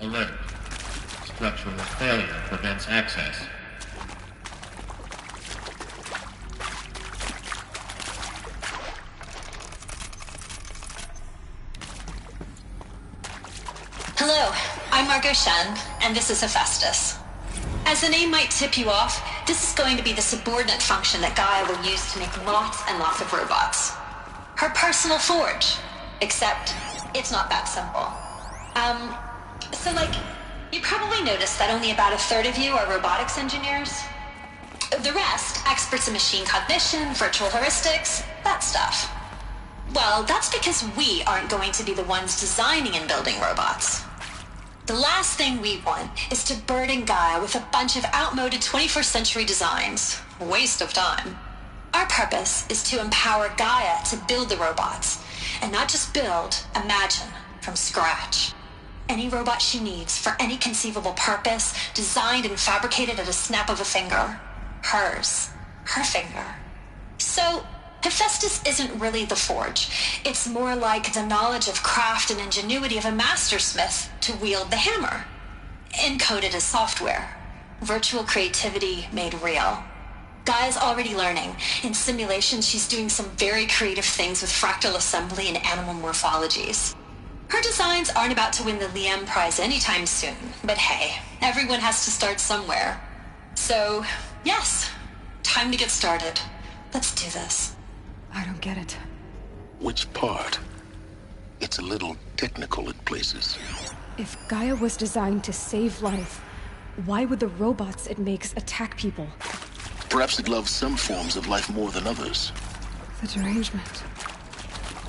Alert. Structural failure prevents access. Hello, I'm Margot Shen, and this is Hephaestus. As the name might tip you off, this is going to be the subordinate function that Gaia will use to make lots and lots of robots. Her personal forge. Except, it's not that simple. So you probably noticed that only about a third of you are robotics engineers. The rest, experts in machine cognition, virtual heuristics, that stuff. Well, that's because we aren't going to be the ones designing and building robots. The last thing we want is to burden Gaia with a bunch of outmoded 21st century designs. Waste of time. Our purpose is to empower Gaia to build the robots, and not just build, imagine, from scratch. Any robot she needs for any conceivable purpose, designed and fabricated at a snap of a finger. Hers. Her finger. So, Hephaestus isn't really the forge. It's more like the knowledge of craft and ingenuity of a mastersmith to wield the hammer. Encoded as software. Virtual creativity made real. Gaia's already learning. In simulations, she's doing some very creative things with fractal assembly and animal morphologies. Her designs aren't about to win the Liam Prize anytime soon, but hey, everyone has to start somewhere. So, yes, time to get started. Let's do this. I don't get it. Which part? It's a little technical in places. If Gaia was designed to save life, why would the robots it makes attack people? Perhaps it loves some forms of life more than others. The derangement.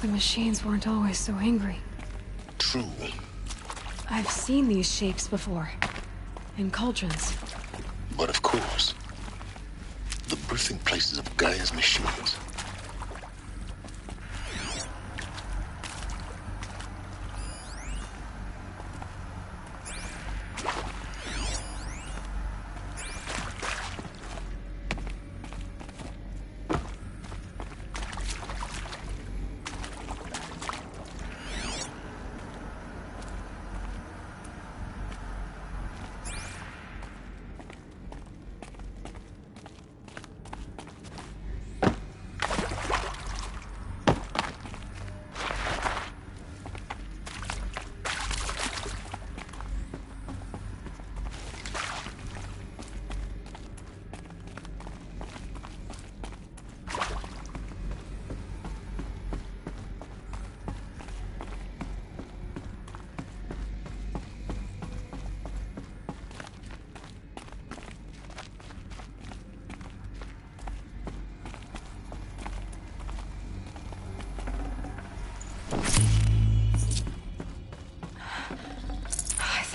The machines weren't always so angry. True. I've seen these shapes before. In cauldrons. But of course, the birthing places of Gaia's machines.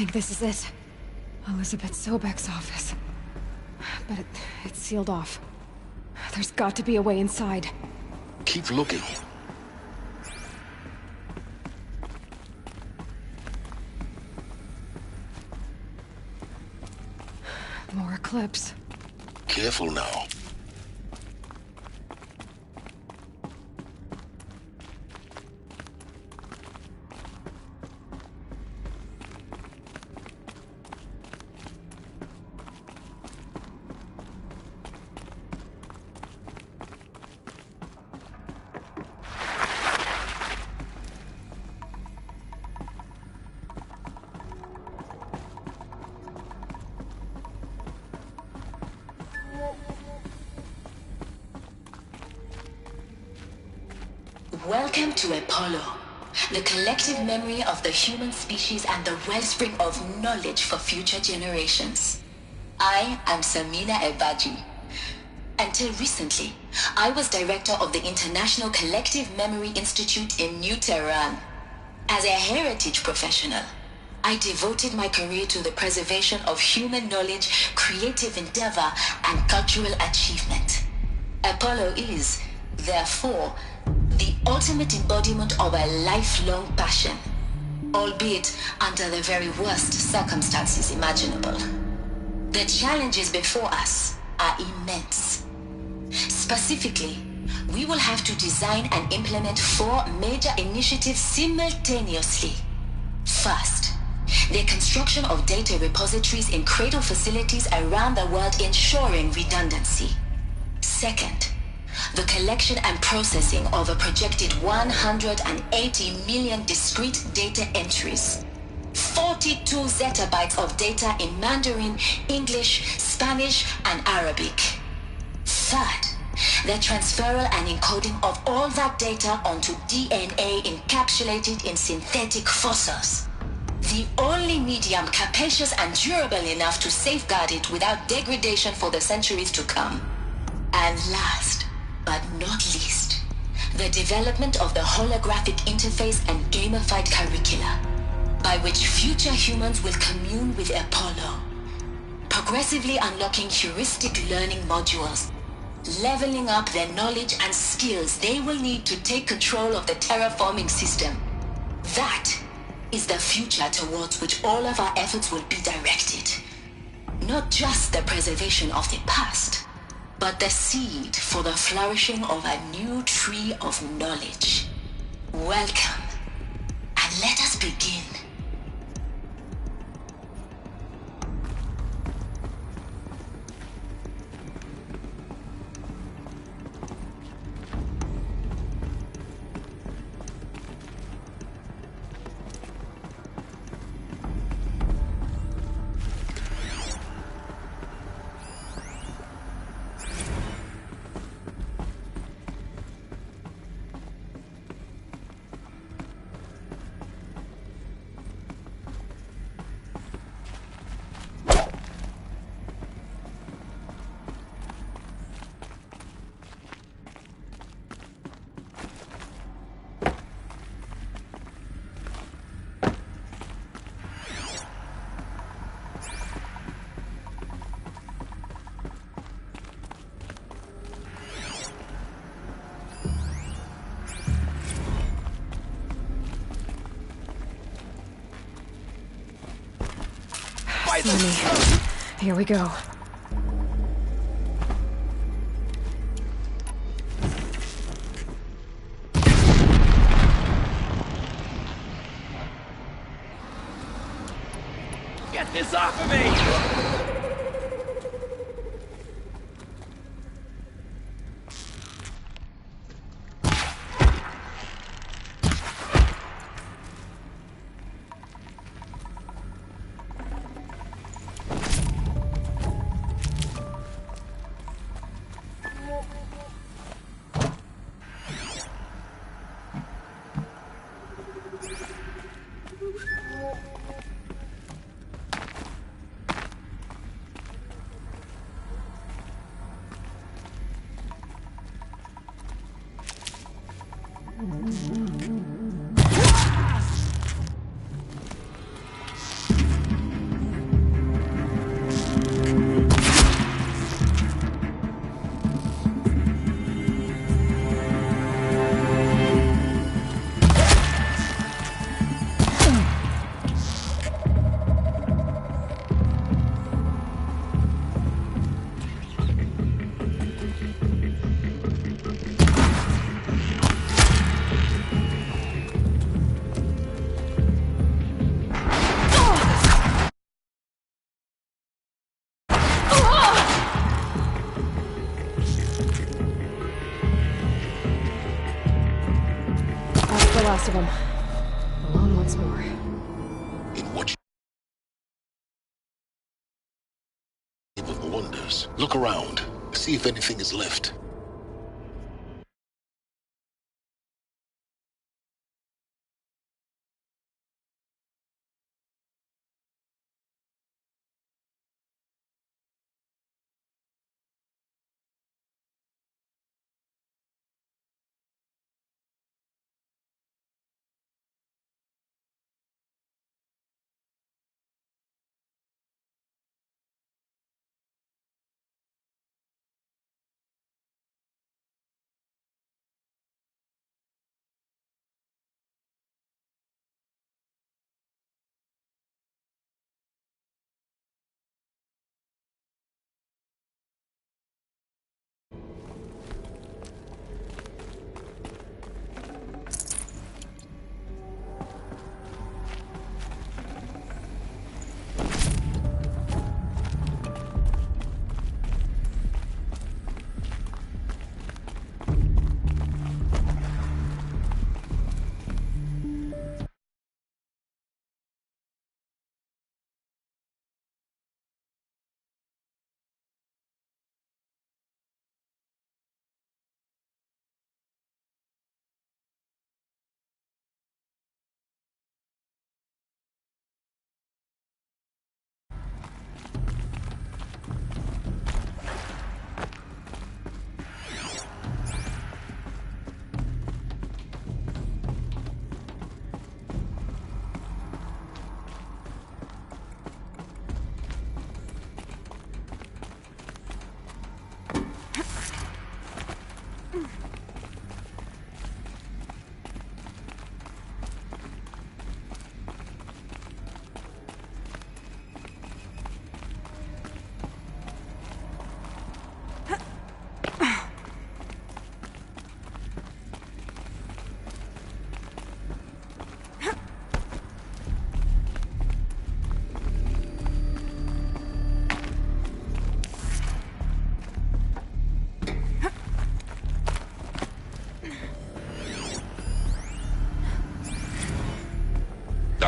think this is it. Elizabeth Sobek's office. But it's sealed off. There's got to be a way inside. Keep looking. More Eclipse. Careful now. Welcome to Apollo, the collective memory of the human species and the wellspring of knowledge for future generations. I am Samina Ebaji. Until recently, I was director of the International Collective Memory Institute in New Tehran. As a heritage professional, I devoted my career to the preservation of human knowledge, creative endeavor, and cultural achievement. Apollo is, therefore, the ultimate embodiment of a lifelong passion, albeit under the very worst circumstances imaginable. The challenges before us are immense. Specifically, we will have to design and implement 4 major initiatives simultaneously. First, the construction of data repositories in cradle facilities around the world, ensuring redundancy. Second, the collection and processing of a projected 180 million discrete data entries. 42 zettabytes of data in Mandarin, English, Spanish, and Arabic. Third, the transferal and encoding of all that data onto DNA encapsulated in synthetic fossils. The only medium capacious and durable enough to safeguard it without degradation for the centuries to come. And last, but not least, the development of the holographic interface and gamified curricula, by which future humans will commune with Apollo, progressively unlocking heuristic learning modules, leveling up their knowledge and skills they will need to take control of the terraforming system. That is the future towards which all of our efforts will be directed. Not just the preservation of the past, but the seed for the flourishing of a new tree of knowledge. Welcome, and let us begin. Here we go. Get this off of me! last of them. Alone once more. In what of wonders. Look around. See if anything is left.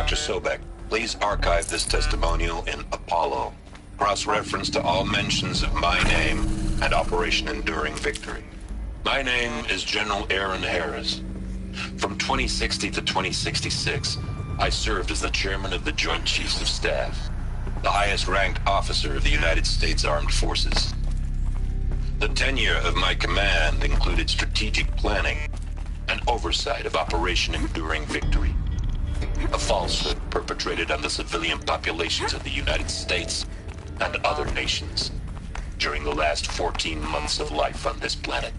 Dr. Sobek, please archive this testimonial in Apollo. Cross-reference to all mentions of my name and Operation Enduring Victory. My name is General Aaron Harris. From 2060 to 2066, I served as the chairman of the Joint Chiefs of Staff, the highest-ranked officer of the United States Armed Forces. The tenure of my command included strategic planning and oversight of Operation Enduring Victory, a falsehood perpetrated on the civilian populations of the United States and other nations during the last 14 months of life on this planet.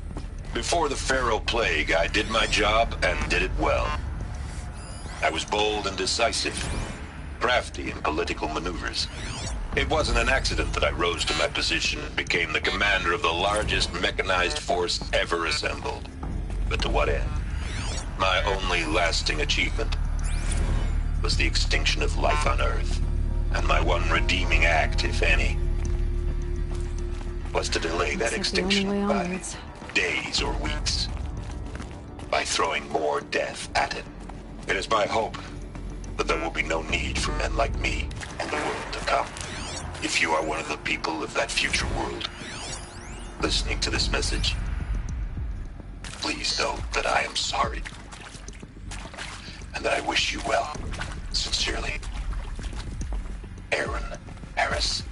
Before the Pharaoh Plague, I did my job and did it well. I was bold and decisive, crafty in political maneuvers. It wasn't an accident that I rose to my position and became the commander of the largest mechanized force ever assembled. But to what end? My only lasting achievement was the extinction of life on Earth. And my one redeeming act, if any, was to delay that extinction by days or weeks, by throwing more death at it. It is my hope that there will be no need for men like me in the world to come. If you are one of the people of that future world listening to this message, please know that I am sorry and that I wish you well. Sincerely, Aaron Harris.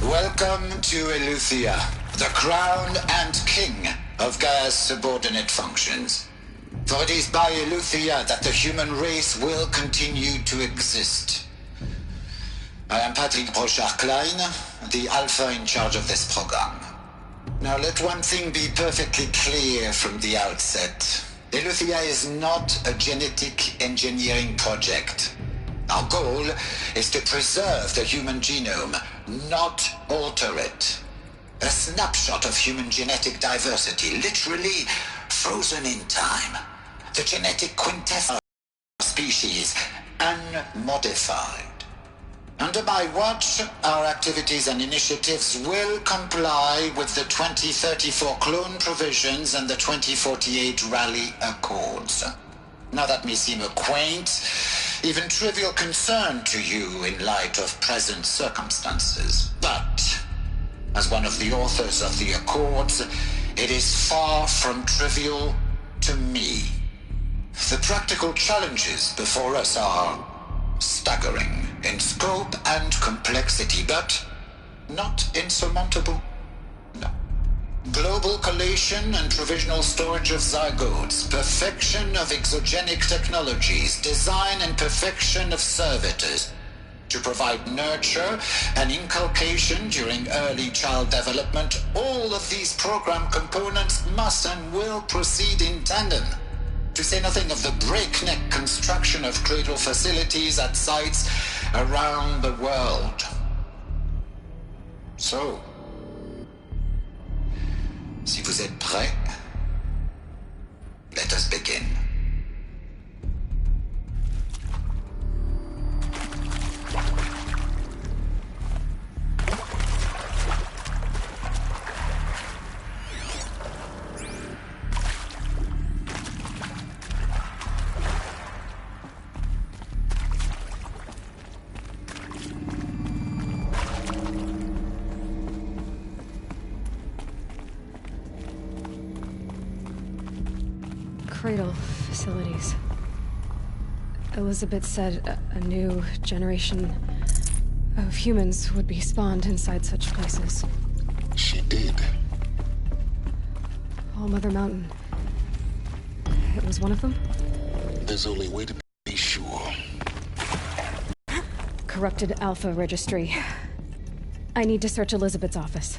Welcome to Eleuthia, the crown and king of Gaia's subordinate functions. For it is by Eleuthia that the human race will continue to exist. I am Patrick Brochard-Klein, the Alpha in charge of this program. Now let one thing be perfectly clear from the outset. Eleuthia is not a genetic engineering project. Our goal is to preserve the human genome, not alter it. A snapshot of human genetic diversity, literally frozen in time. The genetic quintessence of species, unmodified. Under my watch, our activities and initiatives will comply with the 2034 clone provisions and the 2048 Rally Accords. Now that may seem a quaint, even trivial concern to you in light of present circumstances, but as one of the authors of the Accords, it is far from trivial to me. The practical challenges before us are staggering in scope and complexity, but not insurmountable. No. Global collation and provisional storage of zygotes, perfection of exogenic technologies, design and perfection of servitors to provide nurture and inculcation during early child development. All of these program components must and will proceed in tandem. To say nothing of the breakneck construction of cradle facilities at sites around the world. So, si vous êtes prêts, let us begin. Cradle facilities. Elizabeth said a new generation of humans would be spawned inside such places. She did. All Mother Mountain. It was one of them? There's only a way to be sure. Corrupted Alpha registry. I need to search Elizabeth's office.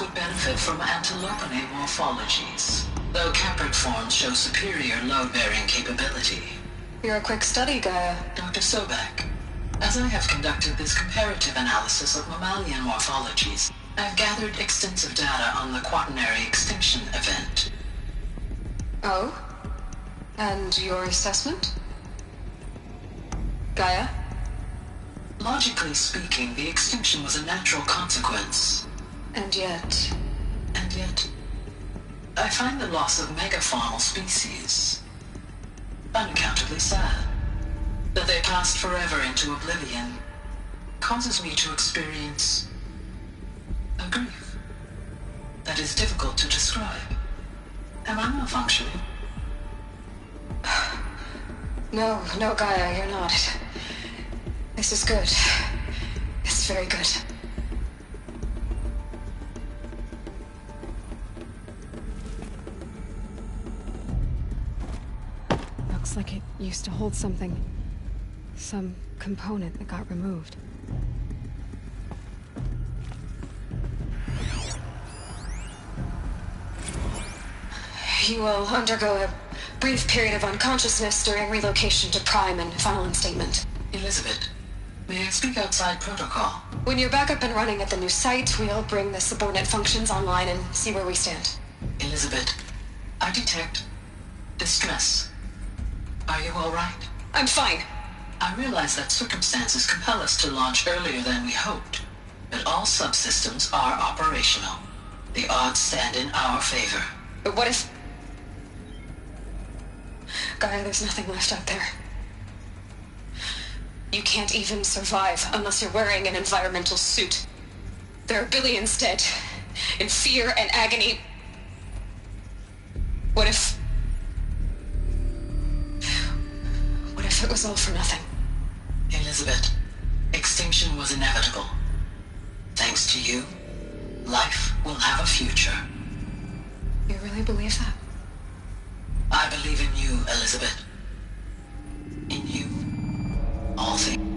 Would benefit from antilopine morphologies, though caprate forms show superior load-bearing capability. You're a quick study, Gaia. Dr. Sobek, as I have conducted this comparative analysis of mammalian morphologies, I've gathered extensive data on the quaternary extinction event. Oh? And your assessment? Gaia? Logically speaking, the extinction was a natural consequence. And yet, I find the loss of megafaunal species unaccountably sad. That they passed forever into oblivion causes me to experience a grief that is difficult to describe. Am I malfunctioning? No, Gaia, you're not. This is good. It's very good. Looks like it used to hold something. Some component that got removed. You will undergo a brief period of unconsciousness during relocation to Prime and final instatement. Elizabeth, may I speak outside protocol? When you're back up and running at the new site, we'll bring the subordinate functions online and see where we stand. Elizabeth, I detect distress. Are you all right? I'm fine. I realize that circumstances compel us to launch earlier than we hoped, but all subsystems are operational. The odds stand in our favor. But what if... Gaia, there's nothing left out there. You can't even survive unless you're wearing an environmental suit. There are billions dead, in fear and agony. What if it was all for nothing? Elizabeth, extinction was inevitable. Thanks to you, life will have a future. You really believe that? I believe in you, Elizabeth. In you, all things.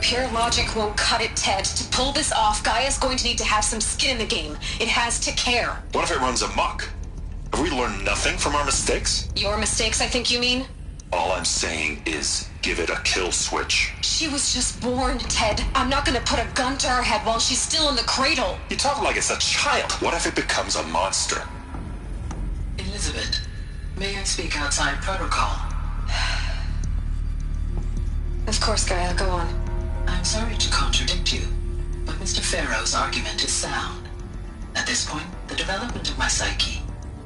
Pure logic won't cut it, Ted. To pull this off, Gaia's going to need to have some skin in the game. It has to care. What if it runs amok? Have we learned nothing from our mistakes? Your mistakes, I think you mean? All I'm saying is, give it a kill switch. She was just born, Ted. I'm not gonna put a gun to her head while she's still in the cradle. You talk like it's a child. What if it becomes a monster? Elizabeth, may I speak outside protocol? Of course, Gaia, go on. I'm sorry to contradict you, but Mr. Farrow's argument is sound. At this point, the development of my psyche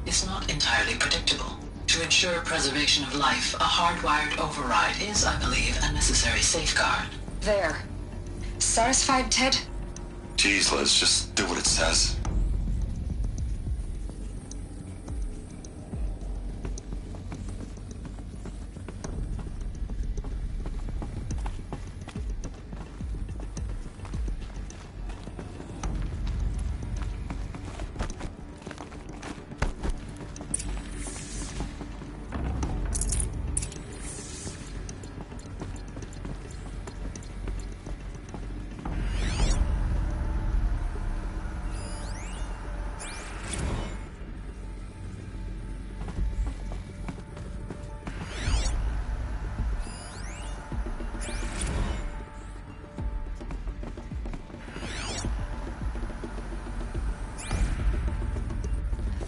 is not entirely predictable. To ensure preservation of life, a hardwired override is, I believe, a necessary safeguard. There. Satisfied, Ted? Jeez, Liz, just do what it says.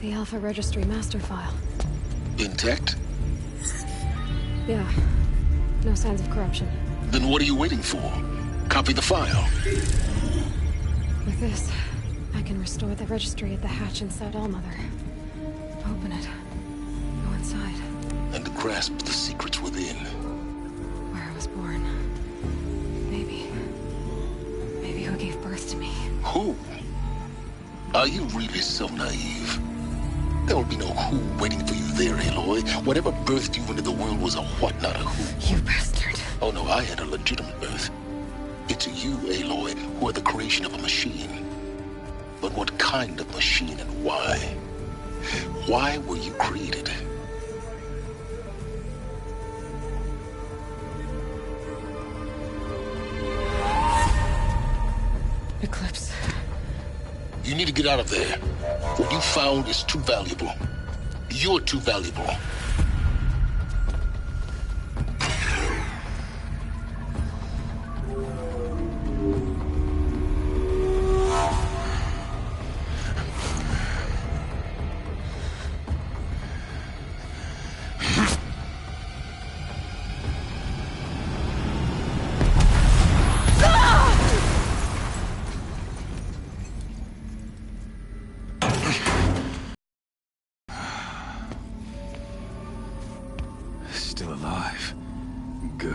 The Alpha Registry master file. Intact? Yeah. No signs of corruption. Then what are you waiting for? Copy the file. With this, I can restore the registry at the hatch inside Allmother. Open it. Go inside. And grasp the secrets within. Where I was born. Maybe who gave birth to me. Who? Are you really so naive? There will be no who waiting for you there, Aloy. Whatever birthed you into the world was a what, not a who. You bastard. Oh no, I had a legitimate birth. It's you, Aloy, who are the creation of a machine. But what kind of machine and why? Why were you created? Eclipse. You need to get out of there. What you found is too valuable. You're too valuable. Still alive. Good.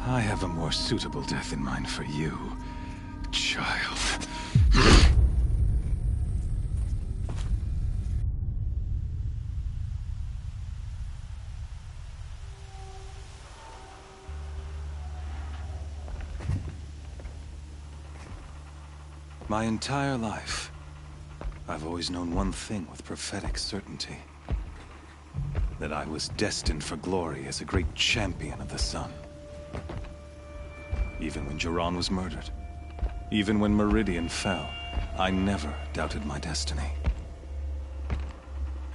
I have a more suitable death in mind for you, child. My entire life, I've always known one thing with prophetic certainty. That I was destined for glory as a great champion of the sun. Even when Jiran was murdered, even when Meridian fell, I never doubted my destiny.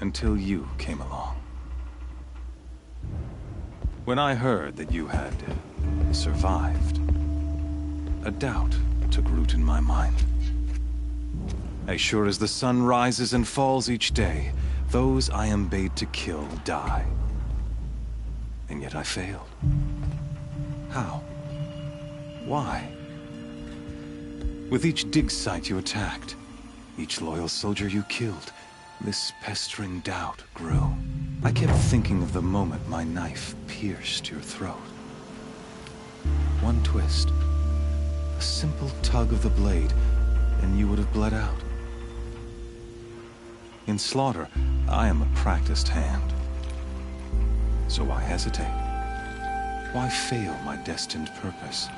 Until you came along. When I heard that you had survived, a doubt took root in my mind. As sure as the sun rises and falls each day, those I am bade to kill die. And yet I failed. How? Why? With each dig site you attacked, each loyal soldier you killed, this pestering doubt grew. I kept thinking of the moment my knife pierced your throat. One twist, a simple tug of the blade, and you would have bled out. In slaughter, I am a practiced hand. So why hesitate? Why fail my destined purpose?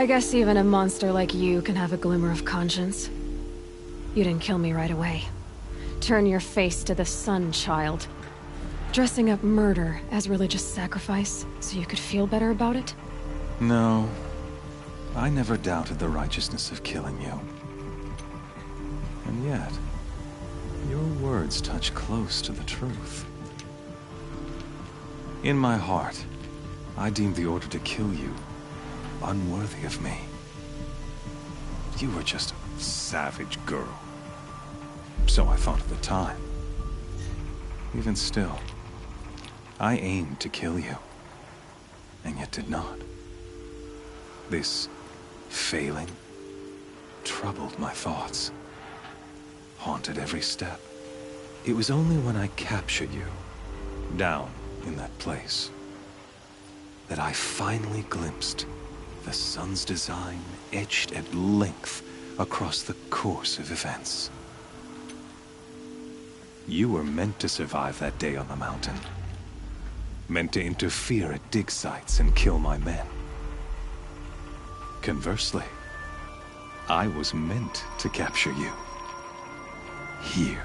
I guess even a monster like you can have a glimmer of conscience. You didn't kill me right away. Turn your face to the sun, child. Dressing up murder as religious sacrifice so you could feel better about it? No. I never doubted the righteousness of killing you. And yet, your words touch close to the truth. In my heart, I deemed the order to kill you unworthy of me. You were just a savage girl. So I thought at the time. Even still, I aimed to kill you, and yet did not. This failing troubled my thoughts, haunted every step. It was only when I captured you, down in that place, that I finally glimpsed the sun's design etched at length across the course of events. You were meant to survive that day on the mountain. Meant to interfere at dig sites and kill my men. Conversely, I was meant to capture you. Here.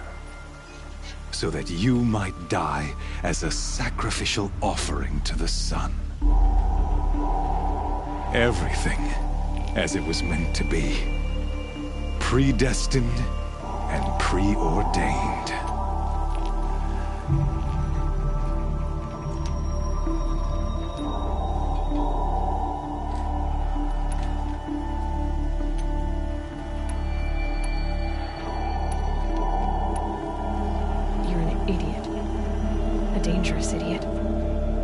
So that you might die as a sacrificial offering to the sun. Everything as it was meant to be. Predestined and preordained. You're an idiot. A dangerous idiot.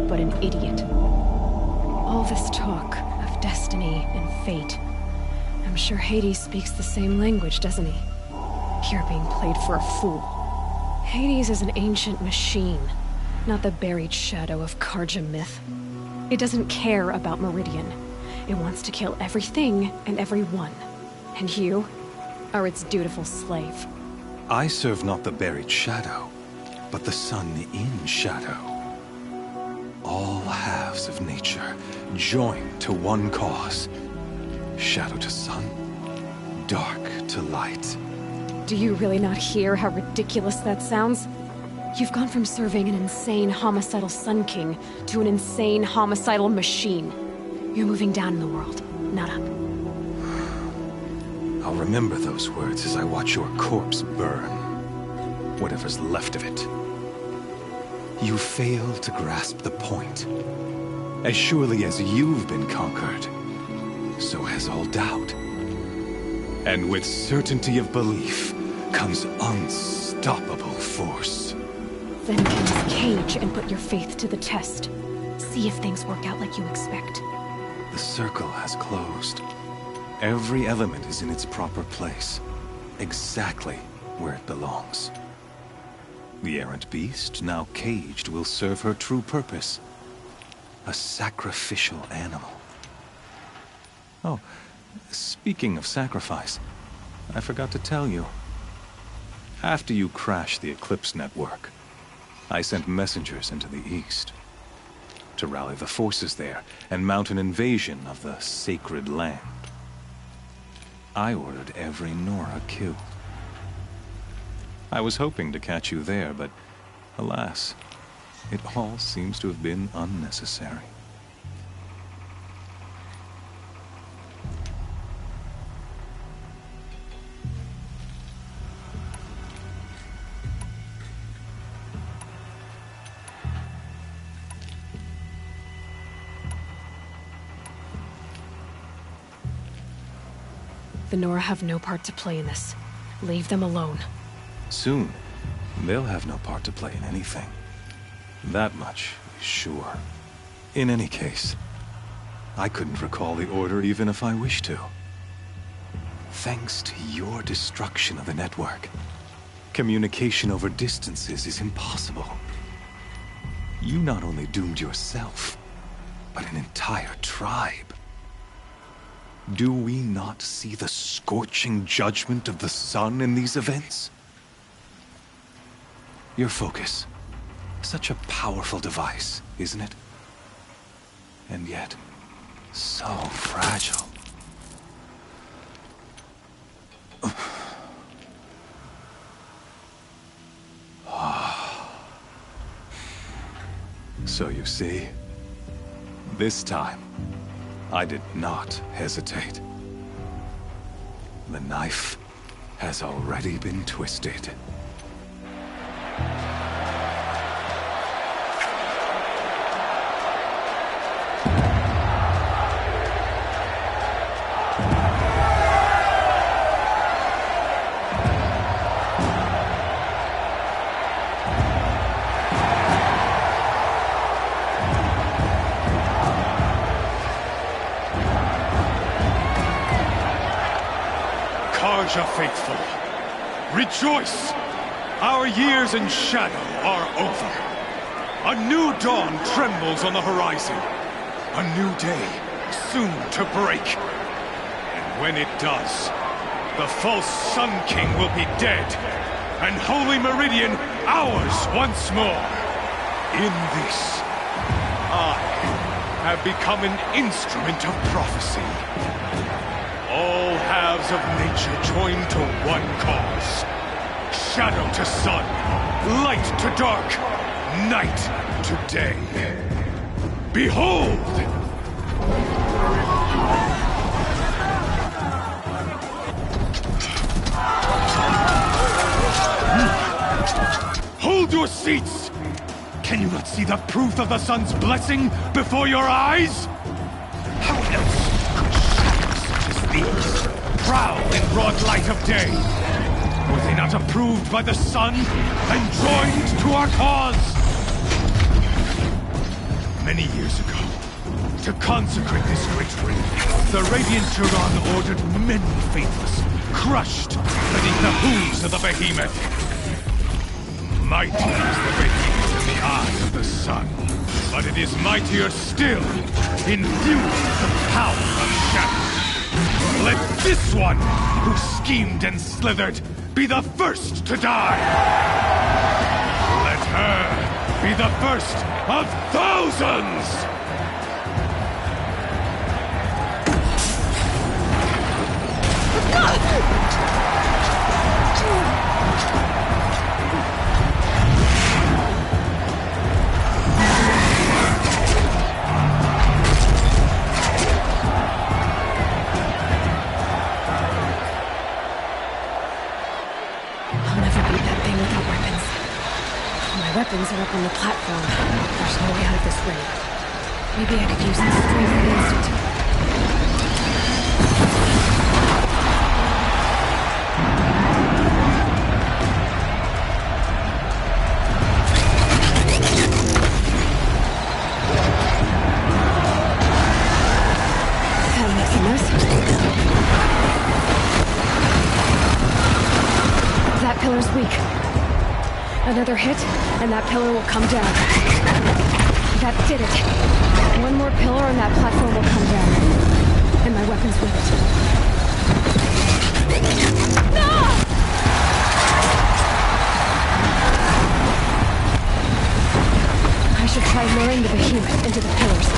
But an idiot. All this talk of destiny and fate. I'm sure Hades speaks the same language, doesn't he? You're being played for a fool. Hades is an ancient machine, not the buried shadow of Karja myth. It doesn't care about Meridian. It wants to kill everything and everyone. And you are its dutiful slave. I serve not the buried shadow, but the sun in shadow. All halves of nature joined to one cause. Shadow to sun, dark to light. Do you really not hear how ridiculous that sounds? You've gone from serving an insane homicidal Sun King to an insane homicidal machine. You're moving down in the world, not up. I'll remember those words as I watch your corpse burn. Whatever's left of it. You fail to grasp the point. As surely as you've been conquered, so has all doubt. And with certainty of belief comes unstoppable force. Then get in this cage and put your faith to the test. See if things work out like you expect. The circle has closed. Every element is in its proper place. Exactly where it belongs. The errant beast, now caged, will serve her true purpose. A sacrificial animal. Oh, speaking of sacrifice, I forgot to tell you. After you crashed the Eclipse network, I sent messengers into the east to rally the forces there and mount an invasion of the sacred land. I ordered every Nora killed. I was hoping to catch you there, but alas, it all seems to have been unnecessary. The Nora have no part to play in this. Leave them alone. Soon, they'll have no part to play in anything. That much is sure. In any case, I couldn't recall the order even if I wished to. Thanks to your destruction of the network, communication over distances is impossible. You not only doomed yourself, but an entire tribe. Do we not see the scorching judgment of the sun in these events? Your focus. Such a powerful device, isn't it? And yet, so fragile. So you see, this time, I did not hesitate. The knife has already been twisted. Faithful, rejoice! Our years in shadow are over. A new dawn trembles on the horizon. A new day soon to break. And when it does, the false Sun King will be dead, and Holy Meridian ours once more. In this, I have become an instrument of prophecy. All halves of nature join to one cause. Shadow to sun, light to dark, night to day. Behold! Hold your seats! Can you not see the proof of the sun's blessing before your eyes? How else these prowl in broad light of day? Were they not approved by the sun and joined to our cause? Many years ago, to consecrate this great ring, the Radiant Turan ordered many faithless, crushed beneath the hooves of the behemoth. Mighty is the behemoth in the eye of the sun, but it is mightier still, infused with the power of shadow. Let this one, who schemed and slithered, be the first to die! Let her be the first of thousands! Weapons are up on the platform. There's no way out of this ring. Maybe I could use the strength of the instant. That makes a mess. That pillar's weak. Another hit, and that pillar will come down. That did it. One more pillar and that platform will come down. And my weapons with it. No! I should try luring the behemoth into the pillars.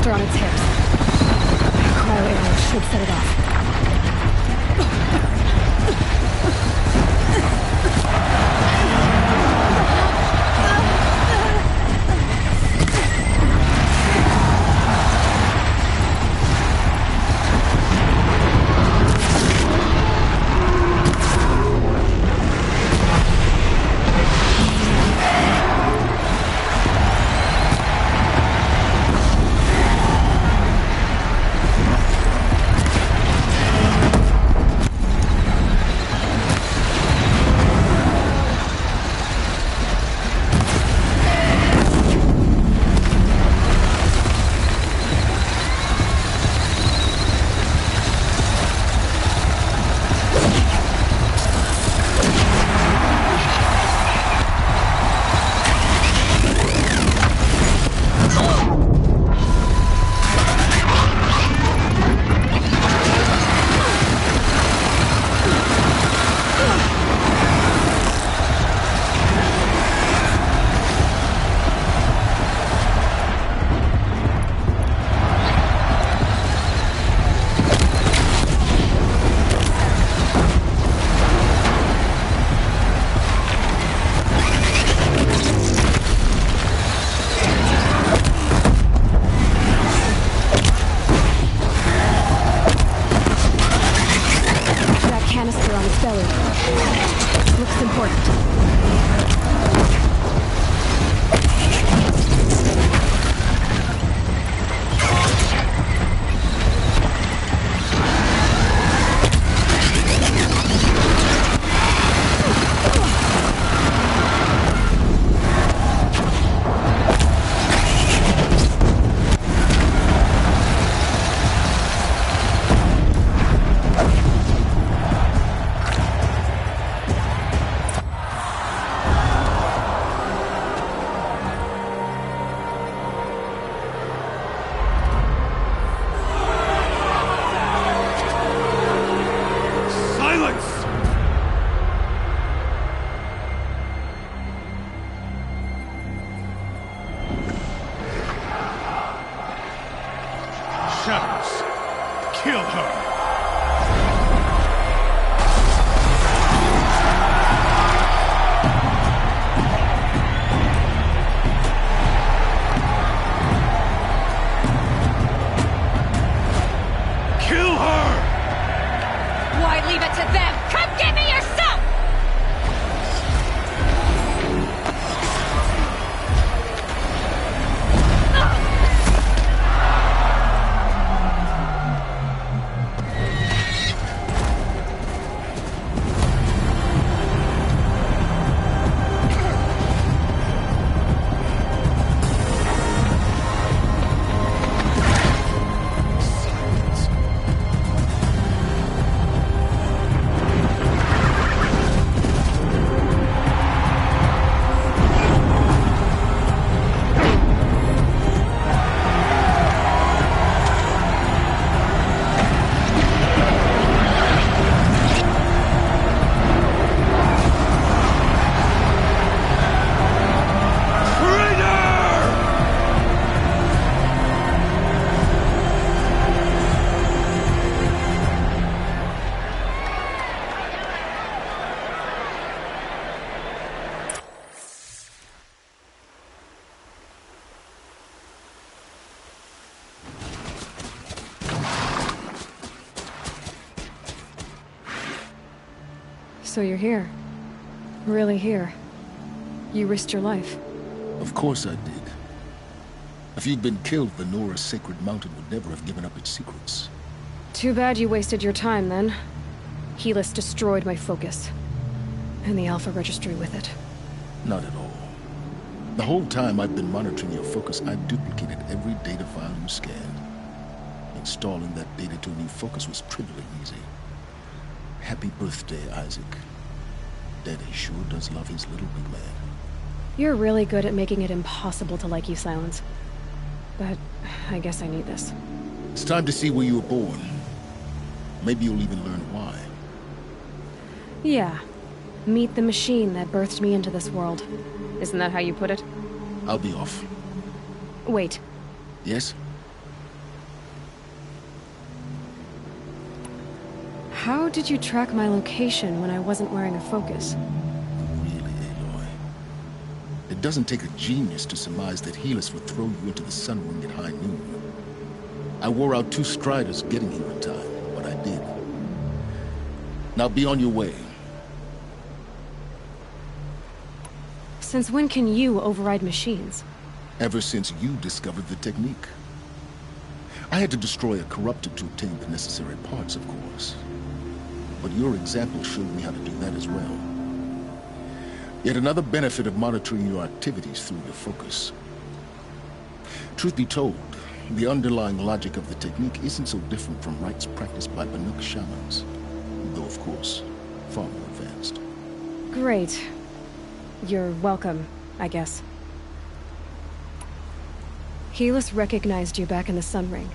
canister on its hips. Cryo arrow should set it off. Shadows. Kill her. Kill her! Why leave it to them? Come get me yourself! So you're here. Really here. You risked your life. Of course I did. If you'd been killed, the Nora's Sacred Mountain would never have given up its secrets. Too bad you wasted your time, then. Helis destroyed my focus. And the Alpha Registry with it. Not at all. The whole time I've been monitoring your focus, I've duplicated every data file you scanned. Installing that data to a new focus was trivially easy. Happy birthday, Isaac. Daddy sure does love his little big man. You're really good at making it impossible to like you, Silence. But I guess I need this. It's time to see where you were born. Maybe you'll even learn why. Yeah. Meet the machine that birthed me into this world. Isn't that how you put it? I'll be off. Wait. Yes? How did you track my location when I wasn't wearing a focus? Really, Aloy? It doesn't take a genius to surmise that Helis would throw you into the sun ring at high noon. I wore out 2 striders getting here in time, but I did. Now be on your way. Since when can you override machines? Ever since you discovered the technique. I had to destroy a corruptor to obtain the necessary parts, of course. But your example showed me how to do that as well. Yet another benefit of monitoring your activities through your focus. Truth be told, the underlying logic of the technique isn't so different from rites practiced by Banuk shamans, though of course, far more advanced. Great. You're welcome, I guess. Helis recognized you back in the Sun Ring.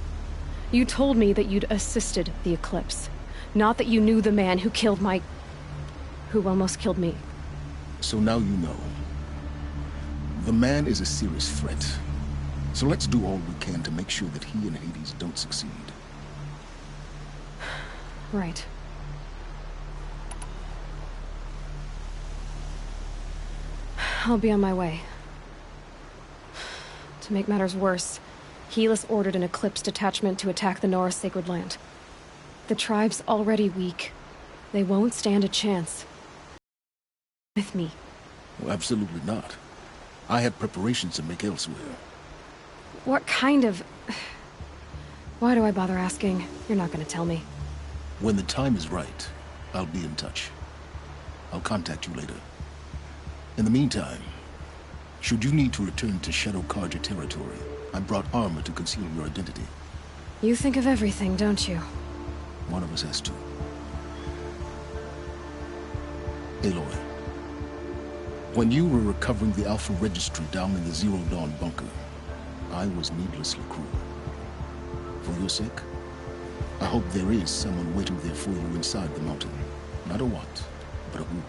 You told me that you'd assisted the Eclipse, not that you knew the man who killed who almost killed me. So now you know. The man is a serious threat. So let's do all we can to make sure that he and Hades don't succeed. Right. I'll be on my way. To make matters worse, Helis ordered an Eclipse detachment to attack the Nora Sacred Land. The tribe's already weak. They won't stand a chance. With me. Well, absolutely not. I have preparations to make elsewhere. What kind of... Why do I bother asking? You're not gonna tell me. When the time is right, I'll be in touch. I'll contact you later. In the meantime, should you need to return to Shadow Karja territory, I brought armor to conceal your identity. You think of everything, don't you? One of us has to. Aloy, when you were recovering the Alpha Registry down in the Zero Dawn bunker, I was needlessly cruel. For your sake, I hope there is someone waiting there for you inside the mountain. Not a what, but a who.